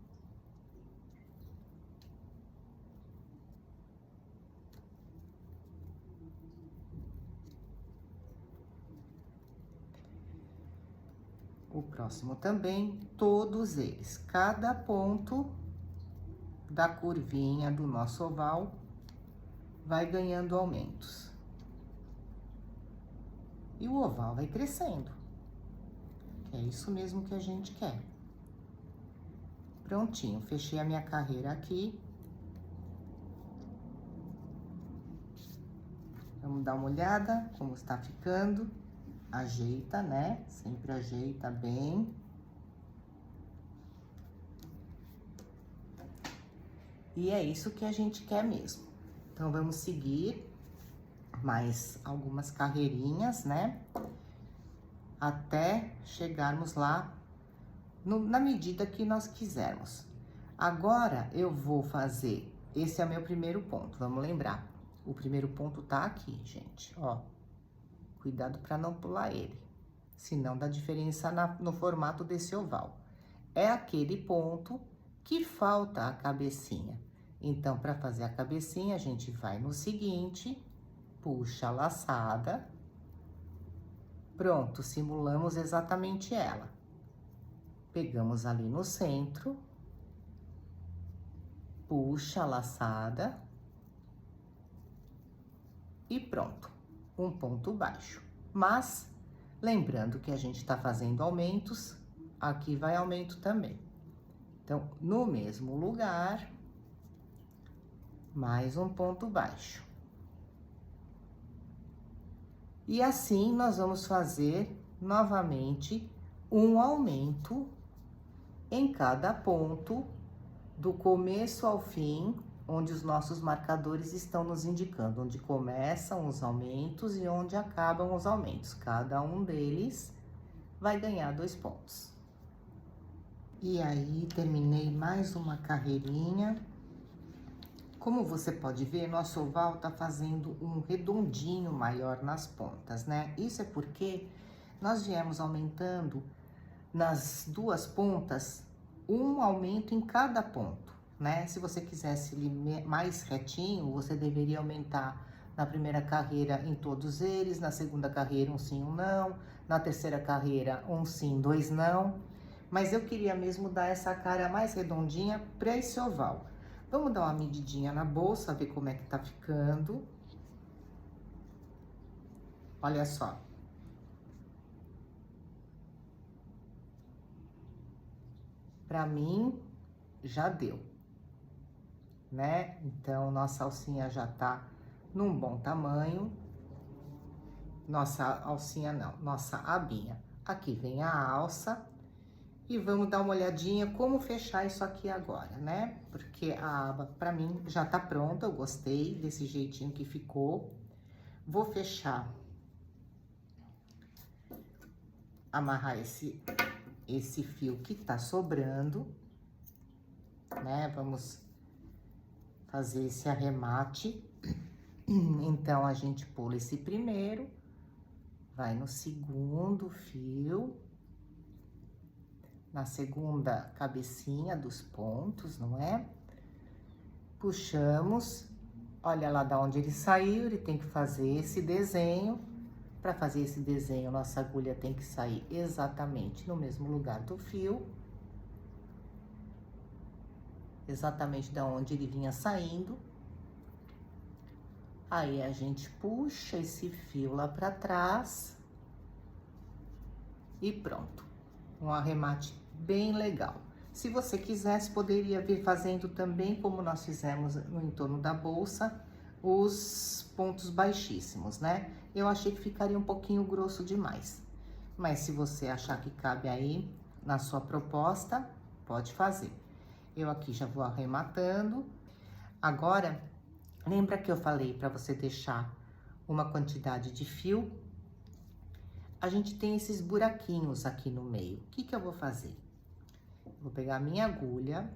O próximo também, todos eles. Cada ponto da curvinha do nosso oval vai ganhando aumentos. E o oval vai crescendo. É isso mesmo que a gente quer. Prontinho, fechei a minha carreira aqui. Vamos dar uma olhada como está ficando. Ajeita, né? Sempre ajeita bem. E é isso que a gente quer mesmo. Então, vamos seguir mais algumas carreirinhas, né? Até chegarmos lá na medida que nós quisermos. Agora, eu vou fazer... Esse é o meu primeiro ponto, vamos lembrar. O primeiro ponto tá aqui, gente, ó. Cuidado para não pular ele, senão dá diferença no formato desse oval. É aquele ponto que falta a cabecinha. Então, para fazer a cabecinha, a gente vai no seguinte, puxa a laçada. Pronto, simulamos exatamente ela. Pegamos ali no centro, puxa a laçada e pronto. um ponto baixo. Mas, lembrando que a gente tá fazendo aumentos, aqui vai aumento também. Então, no mesmo lugar, mais um ponto baixo. E assim, nós vamos fazer novamente um aumento em cada ponto, do começo ao fim, onde os nossos marcadores estão nos indicando, onde começam os aumentos e onde acabam os aumentos. Cada um deles vai ganhar 2 pontos. E aí, terminei mais uma carreirinha. Como você pode ver, nosso oval tá fazendo um redondinho maior nas pontas, né? Isso é porque nós viemos aumentando nas 2 pontas, um aumento em cada ponto, né? Se você quisesse ele mais retinho, você deveria aumentar na primeira carreira em todos eles, na segunda carreira um sim, um não, na terceira carreira um sim, 2 não. Mas eu queria mesmo dar essa cara mais redondinha para esse oval. Vamos dar uma medidinha na bolsa, ver como é que tá ficando. Olha só. Pra mim, já deu, né? Então, nossa alcinha já tá num bom tamanho. Nossa alcinha não, nossa abinha. Aqui vem a alça. E vamos dar uma olhadinha como fechar isso aqui agora, né? Porque a aba, pra mim, já tá pronta, eu gostei desse jeitinho que ficou. Vou fechar, amarrar esse fio que tá sobrando, né? Vamos fazer esse arremate. Então, a gente pula esse primeiro, vai no segundo fio, na segunda cabecinha dos pontos, não é? Puxamos, olha lá da onde ele saiu, ele tem que fazer esse desenho. Para fazer esse desenho, nossa agulha tem que sair exatamente no mesmo lugar do fio. Exatamente da onde ele vinha saindo. Aí, a gente puxa esse fio lá para trás. E pronto. Um arremate bem legal. Se você quisesse, poderia vir fazendo também, como nós fizemos no entorno da bolsa, os pontos baixíssimos, né? Eu achei que ficaria um pouquinho grosso demais. Mas se você achar que cabe aí na sua proposta, pode fazer. Eu aqui já vou arrematando. Agora, lembra que eu falei para você deixar uma quantidade de fio? A gente tem esses buraquinhos aqui no meio. O que que eu vou fazer? Vou pegar a minha agulha,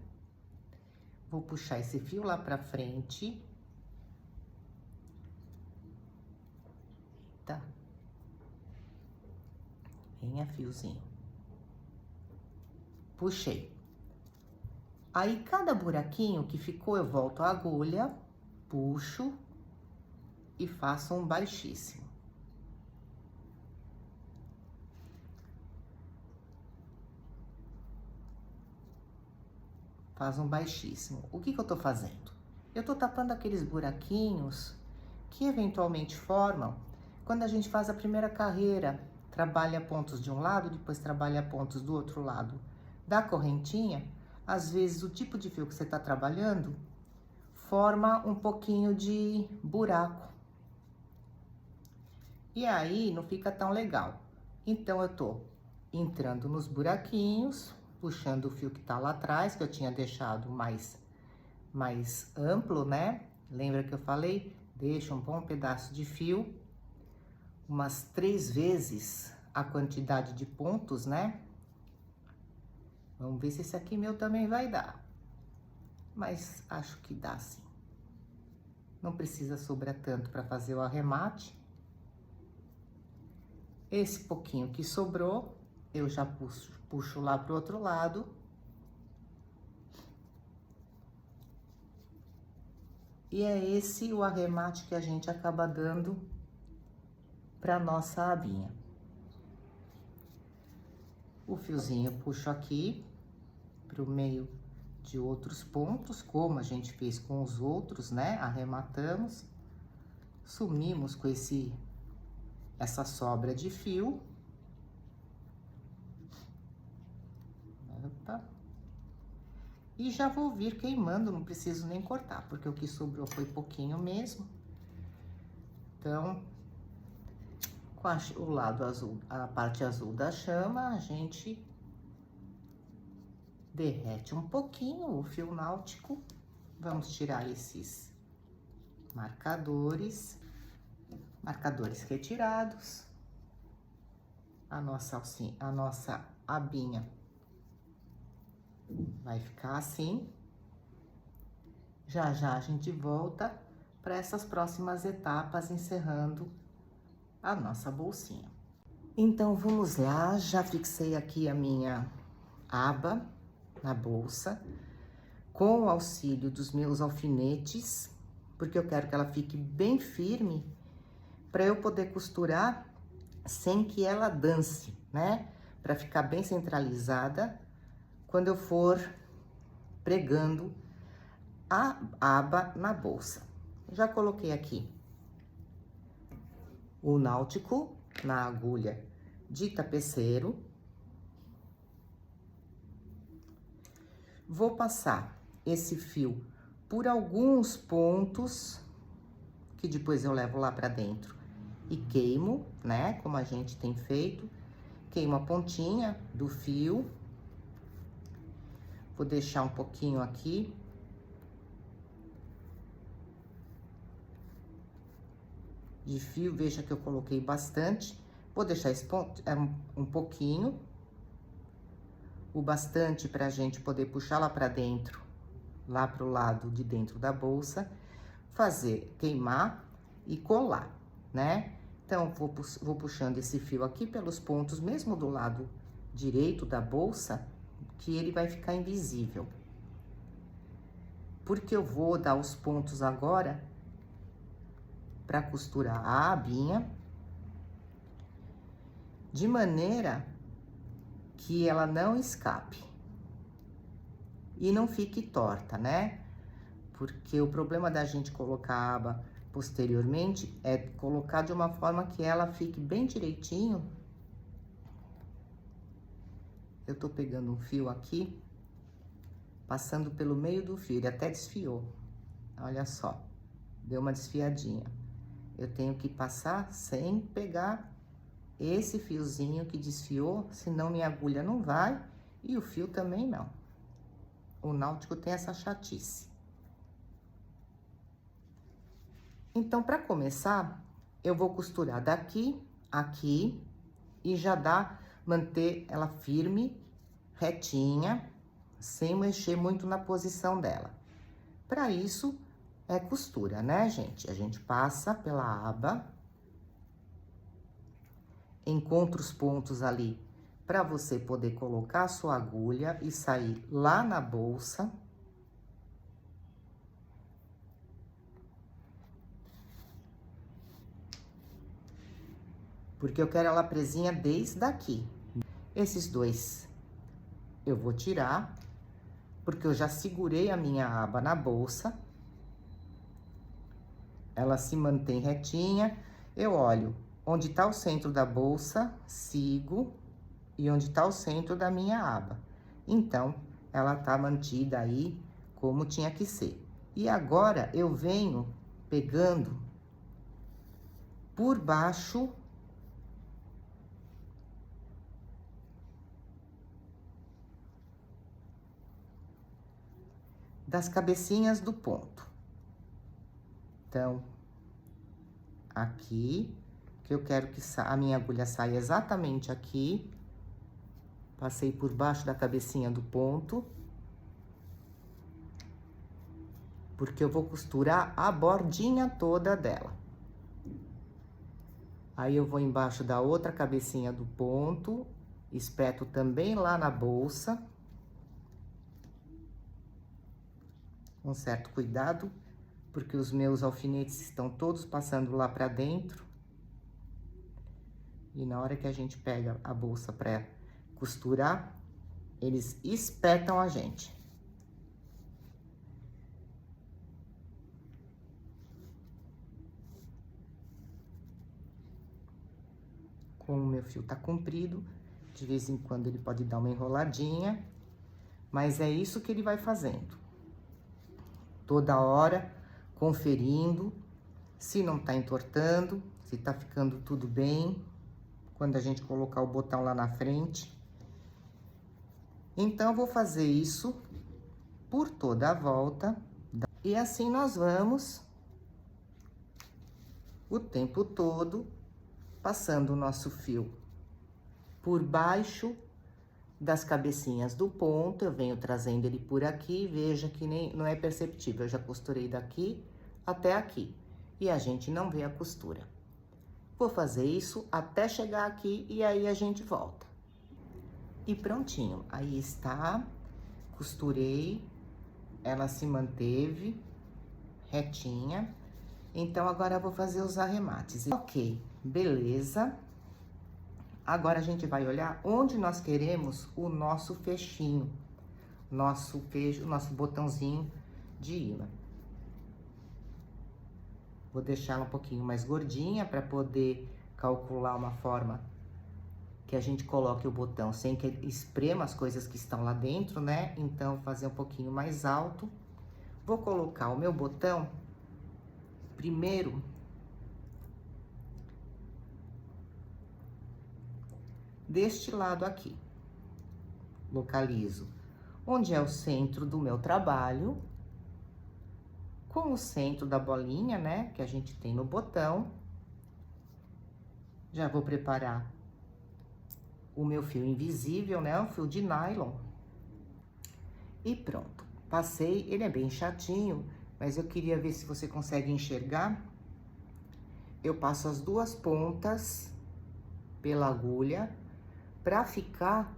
vou puxar esse fio lá pra frente. Eita. Venha, fiozinho. Puxei. Aí, cada buraquinho que ficou, eu volto a agulha, puxo e faço um baixíssimo. Faz um baixíssimo. O que que eu tô fazendo? Eu tô tapando aqueles buraquinhos que eventualmente formam quando a gente faz a primeira carreira. Trabalha pontos de um lado, depois trabalha pontos do outro lado da correntinha. Às vezes, o tipo de fio que você tá trabalhando forma um pouquinho de buraco. E aí, não fica tão legal. Então, eu tô entrando nos buraquinhos, puxando o fio que tá lá atrás, que eu tinha deixado mais amplo, né? Lembra que eu falei? Deixa um bom pedaço de fio, umas 3 vezes a quantidade de pontos, né? Vamos ver se esse aqui meu também vai dar. Mas acho que dá sim. Não precisa sobrar tanto para fazer o arremate. Esse pouquinho que sobrou, eu já puxo lá pro outro lado. E é esse o arremate que a gente acaba dando para nossa abinha. O fiozinho eu puxo aqui pro meio de outros pontos, como a gente fez com os outros, né? Arrematamos, sumimos com esse essa sobra de fio. Opa. E já vou vir queimando, não preciso nem cortar, porque o que sobrou foi pouquinho mesmo. Então, com o lado azul, a parte azul da chama, a gente derrete um pouquinho o fio náutico. Vamos tirar esses marcadores retirados. A nossa abinha vai ficar assim. Já já a gente volta para essas próximas etapas, encerrando a nossa bolsinha. Então, vamos lá, já fixei aqui a minha aba na bolsa, com o auxílio dos meus alfinetes, porque eu quero que ela fique bem firme, para eu poder costurar sem que ela dance, né? Para ficar bem centralizada quando eu for pregando a aba na bolsa. Já coloquei aqui o náutico na agulha de tapeceiro. Vou passar esse fio por alguns pontos, que depois eu levo lá pra dentro e queimo, né? Como a gente tem feito. Queimo a pontinha do fio. Vou deixar um pouquinho aqui. De fio, veja que eu coloquei bastante. Vou deixar esse ponto, um pouquinho. O bastante pra gente poder puxar lá pra dentro, lá pro lado de dentro da bolsa. Fazer, queimar e colar, né? Então, vou puxando esse fio aqui pelos pontos, mesmo do lado direito da bolsa, que ele vai ficar invisível. Porque eu vou dar os pontos agora para costurar a abinha, de maneira que ela não escape e não fique torta, né? Porque o problema da gente colocar a aba posteriormente é colocar de uma forma que ela fique bem direitinho. Eu tô pegando um fio aqui, passando pelo meio do fio, ele até desfiou. Olha só, deu uma desfiadinha. Eu tenho que passar sem pegar esse fiozinho que desfiou, senão minha agulha não vai e o fio também não. O náutico tem essa chatice. Então, para começar, eu vou costurar daqui, aqui, e já manter ela firme, retinha, sem mexer muito na posição dela. Para isso, é costura, né, gente? A gente passa pela aba, encontra os pontos ali para você poder colocar a sua agulha e sair lá na bolsa. Porque eu quero ela presinha desde aqui. Esses dois eu vou tirar, porque eu já segurei a minha aba na bolsa. Ela se mantém retinha. Eu olho onde tá o centro da bolsa, sigo, e onde tá o centro da minha aba. Então, ela tá mantida aí como tinha que ser. E agora, eu venho pegando por baixo das cabecinhas do ponto. Então, aqui, que eu quero que a minha agulha saia exatamente aqui. Passei por baixo da cabecinha do ponto. Porque eu vou costurar a bordinha toda dela. Aí, eu vou embaixo da outra cabecinha do ponto, espeto também lá na bolsa. Com certo cuidado, porque os meus alfinetes estão todos passando lá pra dentro. E na hora que a gente pega a bolsa pra costurar, eles espetam a gente. Como o meu fio tá comprido, de vez em quando ele pode dar uma enroladinha, mas é isso que ele vai fazendo. Toda hora, conferindo se não tá entortando, se tá ficando tudo bem, quando a gente colocar o botão lá na frente. Então, eu vou fazer isso por toda a volta, e assim nós vamos o tempo todo passando o nosso fio por baixo das cabecinhas do ponto. Eu venho trazendo ele por aqui, veja que nem não é perceptível, eu já costurei daqui até aqui, e a gente não vê a costura. Vou fazer isso até chegar aqui e aí a gente volta. E prontinho, aí está, costurei, ela se manteve retinha. Então, agora eu vou fazer os arremates. Ok, beleza. Agora, a gente vai olhar onde nós queremos o nosso fechinho. Nosso botãozinho de imã. Vou deixar ela um pouquinho mais gordinha para poder calcular uma forma que a gente coloque o botão sem que ele esprema as coisas que estão lá dentro, né? Então, fazer um pouquinho mais alto. Vou colocar o meu botão primeiro deste lado aqui. Localizo onde é o centro do meu trabalho, com o centro da bolinha, né, que a gente tem no botão. Já vou preparar o meu fio invisível, né, um fio de nylon. E pronto, passei, ele é bem chatinho, mas eu queria ver se você consegue enxergar. Eu passo as duas pontas pela agulha para ficar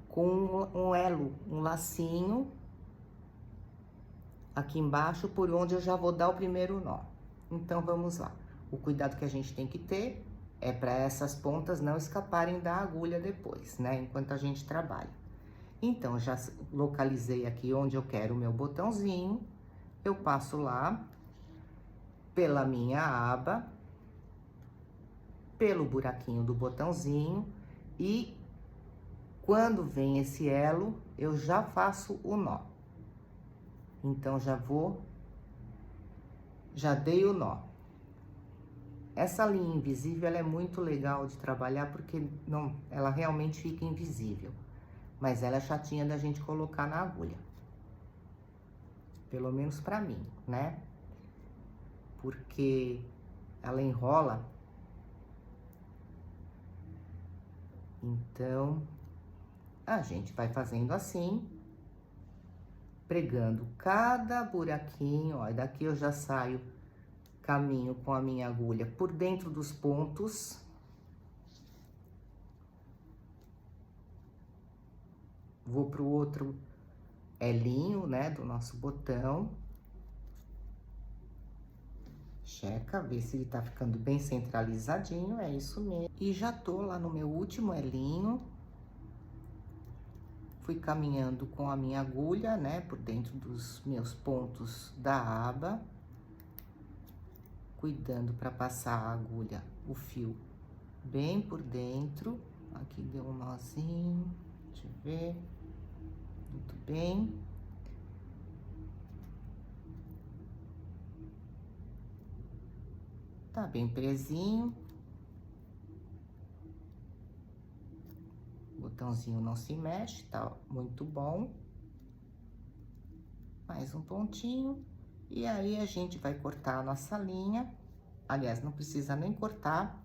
com um elo, um lacinho aqui embaixo, por onde eu já vou dar o primeiro nó. Então, vamos lá. O cuidado que a gente tem que ter é para essas pontas não escaparem da agulha depois, né? Enquanto a gente trabalha. Então, já localizei aqui onde eu quero o meu botãozinho. Eu passo lá pela minha aba, pelo buraquinho do botãozinho, e quando vem esse elo, eu já faço o nó. Então, já dei o nó. Essa linha invisível, ela é muito legal de trabalhar, porque ela realmente fica invisível. Mas ela é chatinha da gente colocar na agulha. Pelo menos pra mim, né? Porque ela enrola. Então, a gente vai fazendo assim, pregando cada buraquinho, ó. E daqui eu já saio, caminho com a minha agulha por dentro dos pontos. Vou pro outro elinho, né, do nosso botão. Checa, vê se ele tá ficando bem centralizadinho, é isso mesmo. E já tô lá no meu último elinho. Fui caminhando com a minha agulha, né, por dentro dos meus pontos da aba. Cuidando para passar a agulha, o fio, bem por dentro. Aqui deu um nozinho, deixa eu ver. Muito bem. Tá bem presinho. O botãozinho não se mexe, tá muito bom. Mais um pontinho. E aí, a gente vai cortar a nossa linha. Aliás, não precisa nem cortar,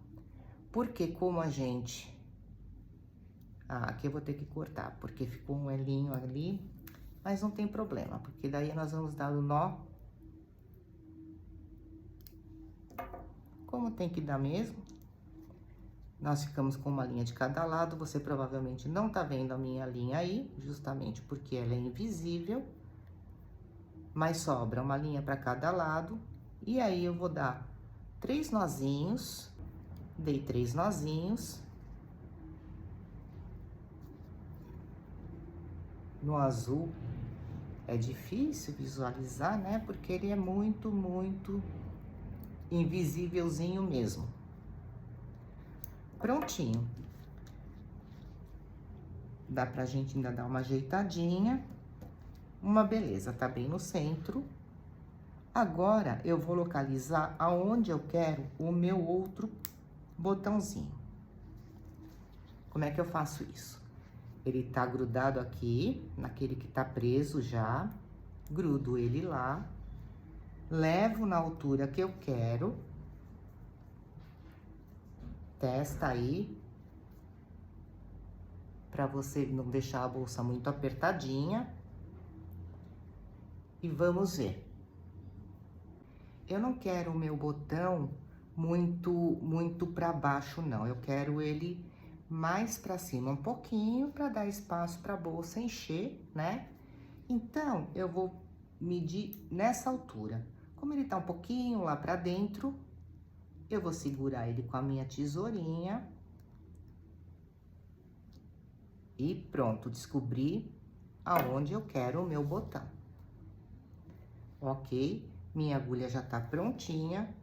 porque como a gente... aqui eu vou ter que cortar, porque ficou um elinho ali, mas não tem problema, porque daí nós vamos dar o nó como tem que dar mesmo. Nós ficamos com uma linha de cada lado, você provavelmente não tá vendo a minha linha aí, justamente porque ela é invisível. Mas sobra uma linha para cada lado, e aí eu vou dar 3 nozinhos, dei 3 nozinhos. No azul é difícil visualizar, né? Porque ele é muito, muito invisívelzinho mesmo. Prontinho. Dá pra gente ainda dar uma ajeitadinha. Uma beleza, tá bem no centro. Agora, eu vou localizar aonde eu quero o meu outro botãozinho. Como é que eu faço isso? Ele tá grudado aqui, naquele que tá preso já. Grudo ele lá. Levo na altura que eu quero. Testa aí. Pra você não deixar a bolsa muito apertadinha. E vamos ver. Eu não quero o meu botão muito para baixo, não. Eu quero ele mais para cima, um pouquinho, para dar espaço para a bolsa encher, né? Então, eu vou medir nessa altura. Como ele tá um pouquinho lá para dentro, eu vou segurar ele com a minha tesourinha. E pronto, descobri aonde eu quero o meu botão. Ok? Minha agulha já tá prontinha,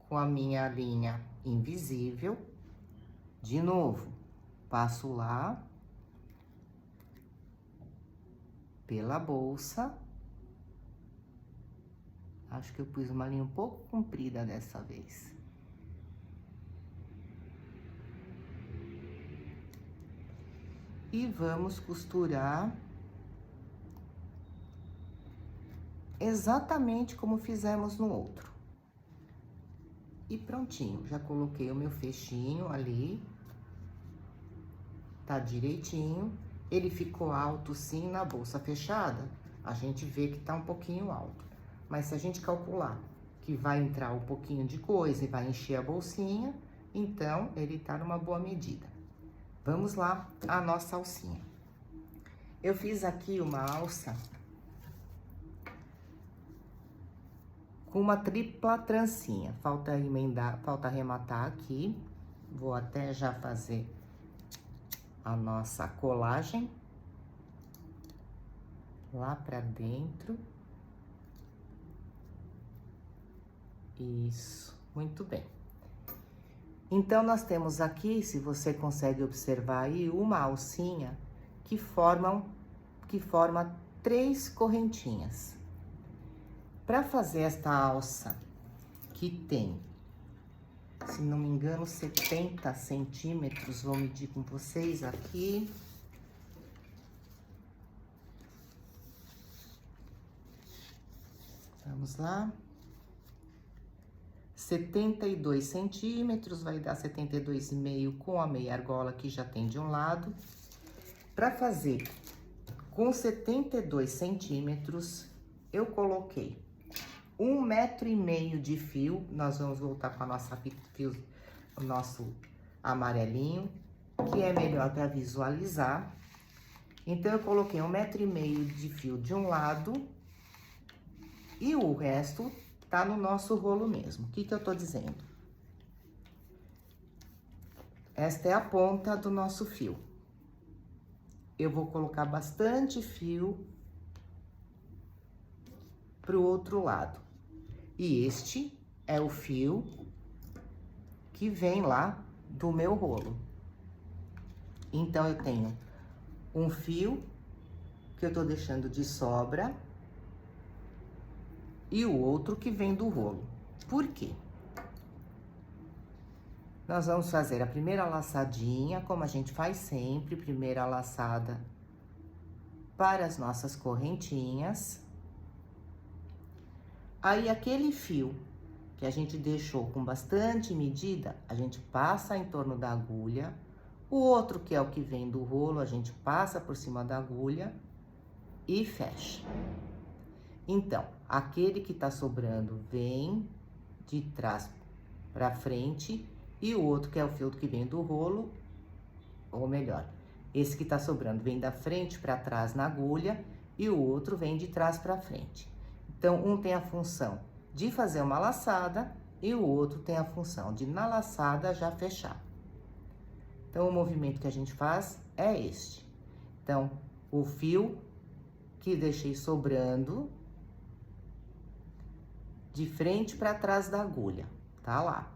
com a minha linha invisível. De novo, passo lá, pela bolsa. Acho que eu pus uma linha um pouco comprida dessa vez. E vamos costurar exatamente como fizemos no outro. E prontinho, já coloquei o meu fechinho ali. Tá direitinho. Ele ficou alto sim na bolsa fechada, a gente vê que tá um pouquinho alto. Mas se a gente calcular que vai entrar um pouquinho de coisa e vai encher a bolsinha, então ele tá numa boa medida. Vamos lá, a nossa alcinha. Eu fiz aqui uma alça com uma tripla trancinha. Falta emendar, falta arrematar aqui. Vou até já fazer a nossa colagem lá pra dentro. Isso, muito bem. Então, nós temos aqui, se você consegue observar aí, uma alcinha que forma 3 correntinhas. Para fazer esta alça, que tem, se não me engano, 70 centímetros, vou medir com vocês aqui. Vamos lá. 72 centímetros, vai dar 72,5 com a meia argola que já tem de um lado. Para fazer com 72 centímetros, eu coloquei 1,5 metro de fio. Nós vamos voltar com a nossa fio, o nosso amarelinho, que é melhor para visualizar. Então, eu coloquei 1,5 metro de fio de um lado e o resto tá no nosso rolo mesmo. O que que eu tô dizendo? Esta é a ponta do nosso fio. Eu vou colocar bastante fio pro outro lado. E este é o fio que vem lá do meu rolo. Então, eu tenho um fio que eu tô deixando de sobra e o outro que vem do rolo. Por quê? Nós vamos fazer a primeira laçadinha, como a gente faz sempre, primeira laçada para as nossas correntinhas. Aí, aquele fio que a gente deixou com bastante medida, a gente passa em torno da agulha. O outro, que é o que vem do rolo, a gente passa por cima da agulha e fecha. Então, aquele que tá sobrando vem de trás pra frente e o outro, que é o fio que vem do rolo, ou melhor, esse que tá sobrando vem da frente pra trás na agulha e o outro vem de trás pra frente. Então, um tem a função de fazer uma laçada e o outro tem a função de, na laçada, já fechar. Então, o movimento que a gente faz é este. Então, o fio que deixei sobrando de frente para trás da agulha, tá lá.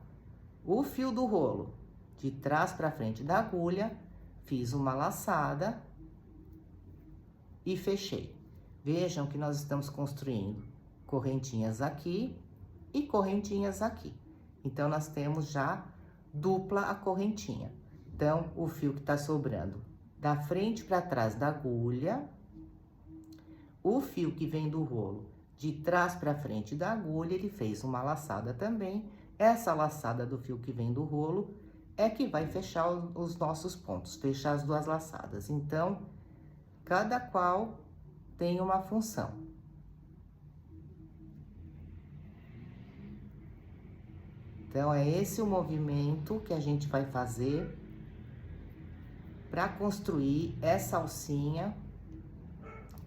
O fio do rolo de trás para frente da agulha, fiz uma laçada e fechei. Vejam que nós estamos construindo correntinhas aqui e correntinhas aqui. Então, nós temos já dupla a correntinha. Então, o fio que tá sobrando da frente para trás da agulha, o fio que vem do rolo de trás para frente da agulha, ele fez uma laçada também. Essa laçada do fio que vem do rolo é que vai fechar os nossos pontos, fechar as duas laçadas. Então, cada qual tem uma função. Então, é esse o movimento que a gente vai fazer para construir essa alcinha,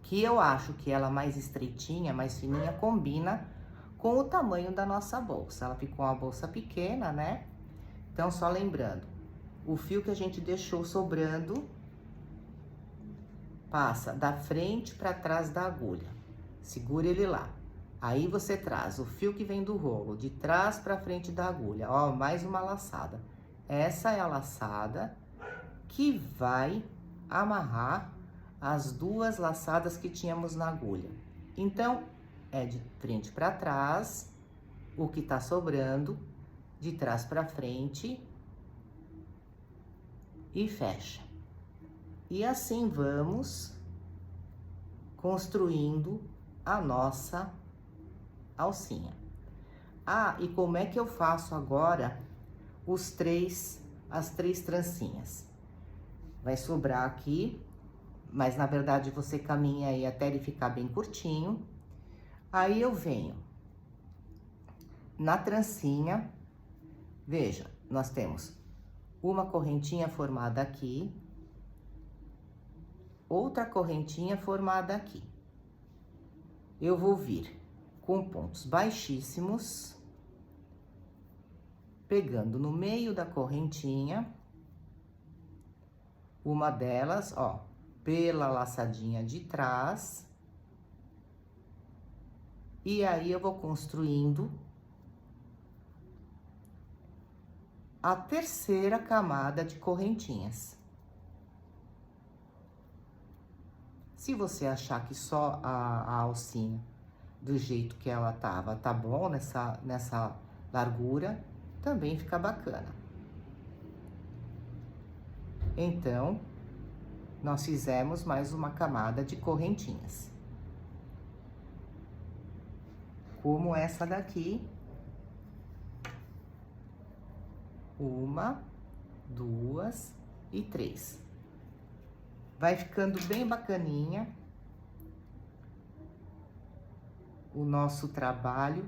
que eu acho que ela mais estreitinha, mais fininha, combina com o tamanho da nossa bolsa. Ela ficou uma bolsa pequena, né? Então, só lembrando, o fio que a gente deixou sobrando passa da frente para trás da agulha. Segura ele lá. Aí, você traz o fio que vem do rolo de trás para frente da agulha. Ó, mais uma laçada. Essa é a laçada que vai amarrar as duas laçadas que tínhamos na agulha. Então, é de frente para trás, o que tá sobrando, de trás para frente e fecha. E assim vamos construindo a nossa alcinha. Ah, e como é que eu faço agora as três trancinhas? Vai sobrar aqui, mas na verdade você caminha aí até ele ficar bem curtinho. Aí eu venho na trancinha, veja, nós temos uma correntinha formada aqui, outra correntinha formada aqui. Eu vou vir com pontos baixíssimos, pegando no meio da correntinha, uma delas, ó, pela laçadinha de trás. E aí, eu vou construindo a terceira camada de correntinhas. Se você achar que só a alcinha, do jeito que ela tava, tá bom nessa largura, também fica bacana. Então, nós fizemos mais uma camada de correntinhas. Como essa daqui. Uma, duas e três. Vai ficando bem bacaninha o nosso trabalho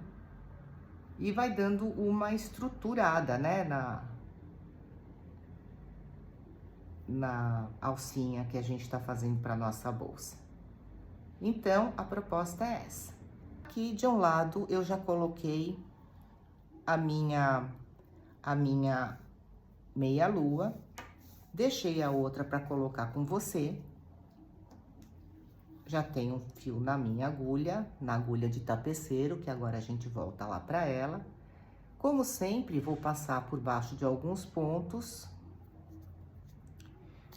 e vai dando uma estruturada, né, na alcinha que a gente tá fazendo para nossa bolsa. Então, a proposta é essa. Aqui de um lado eu já coloquei a minha meia lua, deixei a outra para colocar com você. Já tenho um fio na minha agulha, na agulha de tapeceiro, que agora a gente volta lá para ela. Como sempre, vou passar por baixo de alguns pontos,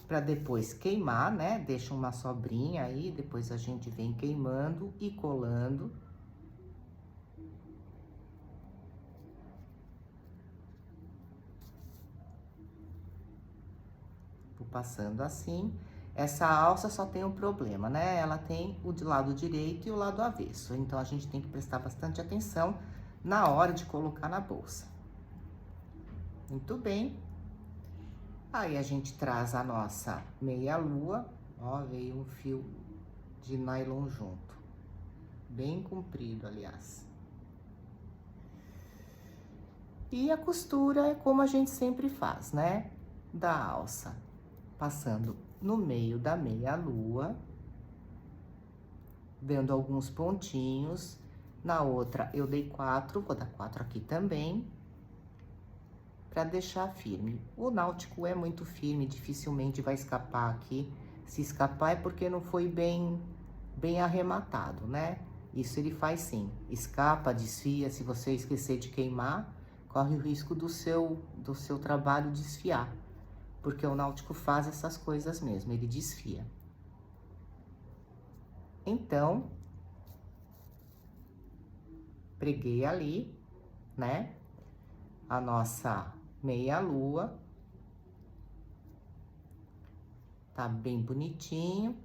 para depois queimar, né? Deixa uma sobrinha aí, depois a gente vem queimando e colando. Vou passando assim. Essa alça só tem um problema, né? Ela tem o de lado direito e o lado avesso. Então, a gente tem que prestar bastante atenção na hora de colocar na bolsa. Muito bem. Aí, a gente traz a nossa meia lua. Ó, veio um fio de nylon junto. Bem comprido, aliás. E a costura é como a gente sempre faz, né? Da alça. Passando no meio da meia lua, dando alguns pontinhos. Na outra, eu dei 4, vou dar 4 aqui também, para deixar firme. O náutico é muito firme, dificilmente vai escapar aqui. Se escapar é porque não foi bem arrematado, né? Isso ele faz sim. Escapa, desfia, se você esquecer de queimar, corre o risco do seu trabalho desfiar, porque o náutico faz essas coisas mesmo, ele desfia. Então, preguei ali, né, a nossa meia-lua. Tá bem bonitinho.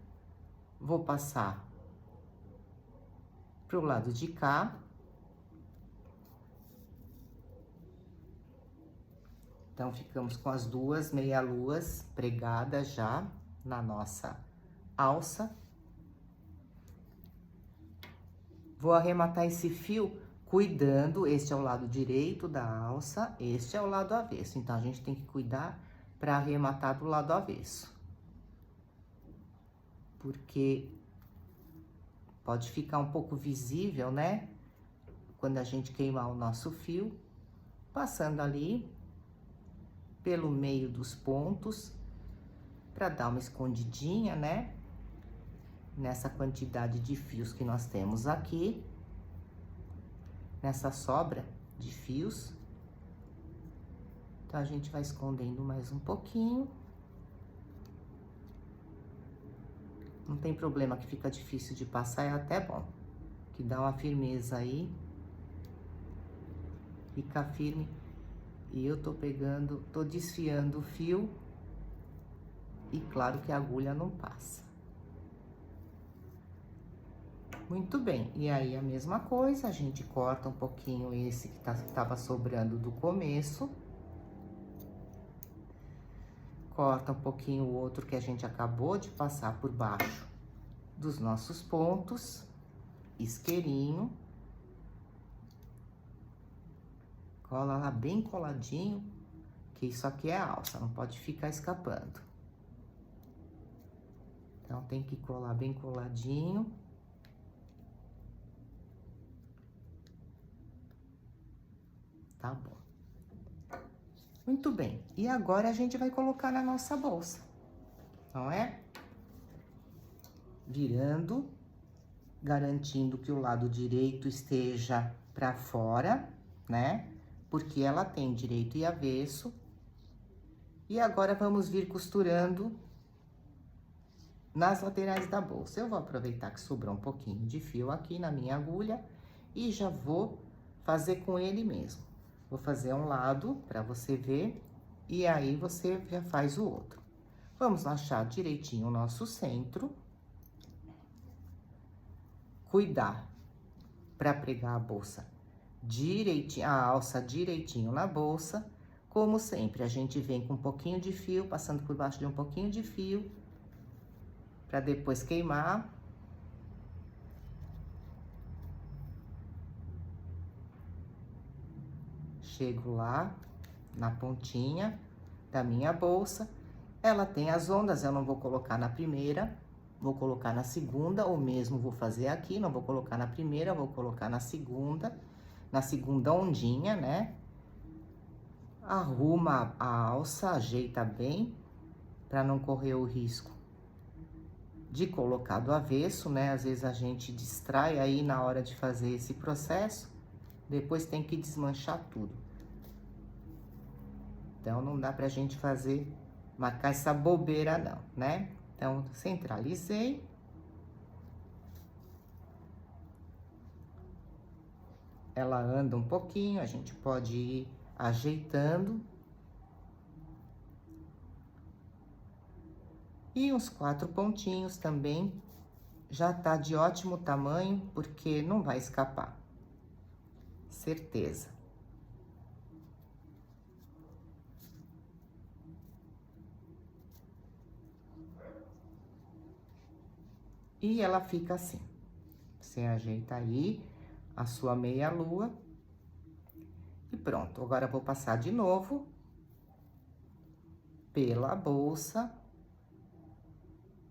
Vou passar pro lado de cá. Então, ficamos com as duas meia-luas pregadas já na nossa alça. Vou arrematar esse fio cuidando, este é o lado direito da alça, este é o lado avesso. Então, a gente tem que cuidar para arrematar do lado avesso. Porque pode ficar um pouco visível, né? Quando a gente queimar o nosso fio, passando ali pelo meio dos pontos, para dar uma escondidinha, né? Nessa quantidade de fios que nós temos aqui, nessa sobra de fios. Então, a gente vai escondendo mais um pouquinho. Não tem problema que fica difícil de passar, é até bom. Que dá uma firmeza aí. Fica firme. E eu tô desfiando o fio. E claro que a agulha não passa. Muito bem. E aí, a mesma coisa, a gente corta um pouquinho esse que tava sobrando do começo. Corta um pouquinho o outro que a gente acabou de passar por baixo dos nossos pontos, isqueirinho. Cola lá bem coladinho, que isso aqui é a alça, não pode ficar escapando. Então, tem que colar bem coladinho. Tá bom. Muito bem, e agora a gente vai colocar na nossa bolsa, não é? Virando, garantindo que o lado direito esteja pra fora, né? Porque ela tem direito e avesso. E agora, vamos vir costurando nas laterais da bolsa. Eu vou aproveitar que sobrou um pouquinho de fio aqui na minha agulha e já vou fazer com ele mesmo. Vou fazer um lado para você ver e aí você já faz o outro. Vamos achar direitinho o nosso centro. Cuidar para pregar a bolsa direitinho, a alça direitinho na bolsa. Como sempre, a gente vem com um pouquinho de fio, passando por baixo de um pouquinho de fio, para depois queimar. Chego lá na pontinha da minha bolsa. Ela tem as ondas, eu não vou colocar na primeira, vou colocar na segunda, ou mesmo vou fazer aqui, não vou colocar na primeira, vou colocar na segunda ondinha, né? Arruma a alça, ajeita bem, para não correr o risco de colocar do avesso, né? Às vezes a gente distrai aí na hora de fazer esse processo, depois tem que desmanchar tudo. Então, não dá pra gente marcar essa bobeira não, né? Então, centralizei. Ela anda um pouquinho, a gente pode ir ajeitando. E uns 4 pontinhos também, já tá de ótimo tamanho, porque não vai escapar. Certeza. E ela fica assim. Você ajeita aí a sua meia-lua. E pronto. Agora, eu vou passar de novo pela bolsa.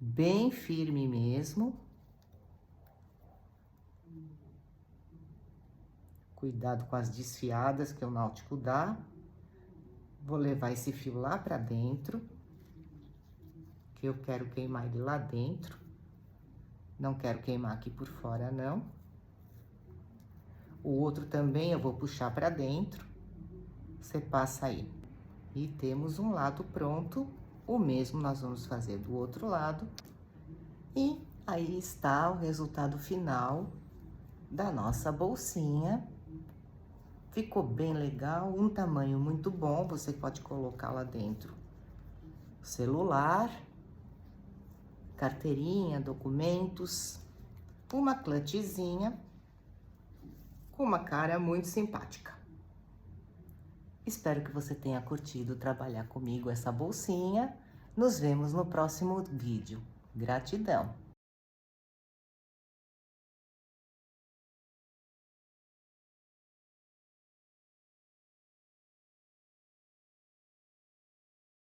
Bem firme mesmo. Cuidado com as desfiadas que o náutico dá. Vou levar esse fio lá pra dentro. Que eu quero queimar ele lá dentro. Não quero queimar aqui por fora, não. O outro também eu vou puxar pra dentro. você passa aí. E temos um lado pronto, o mesmo nós vamos fazer do outro lado. E aí está o resultado final da nossa bolsinha. Ficou bem legal, um tamanho muito bom, você pode colocar lá dentro celular, carteirinha, documentos, uma clutchzinha com uma cara muito simpática. Espero que você tenha curtido trabalhar comigo essa bolsinha. Nos vemos no próximo vídeo. Gratidão!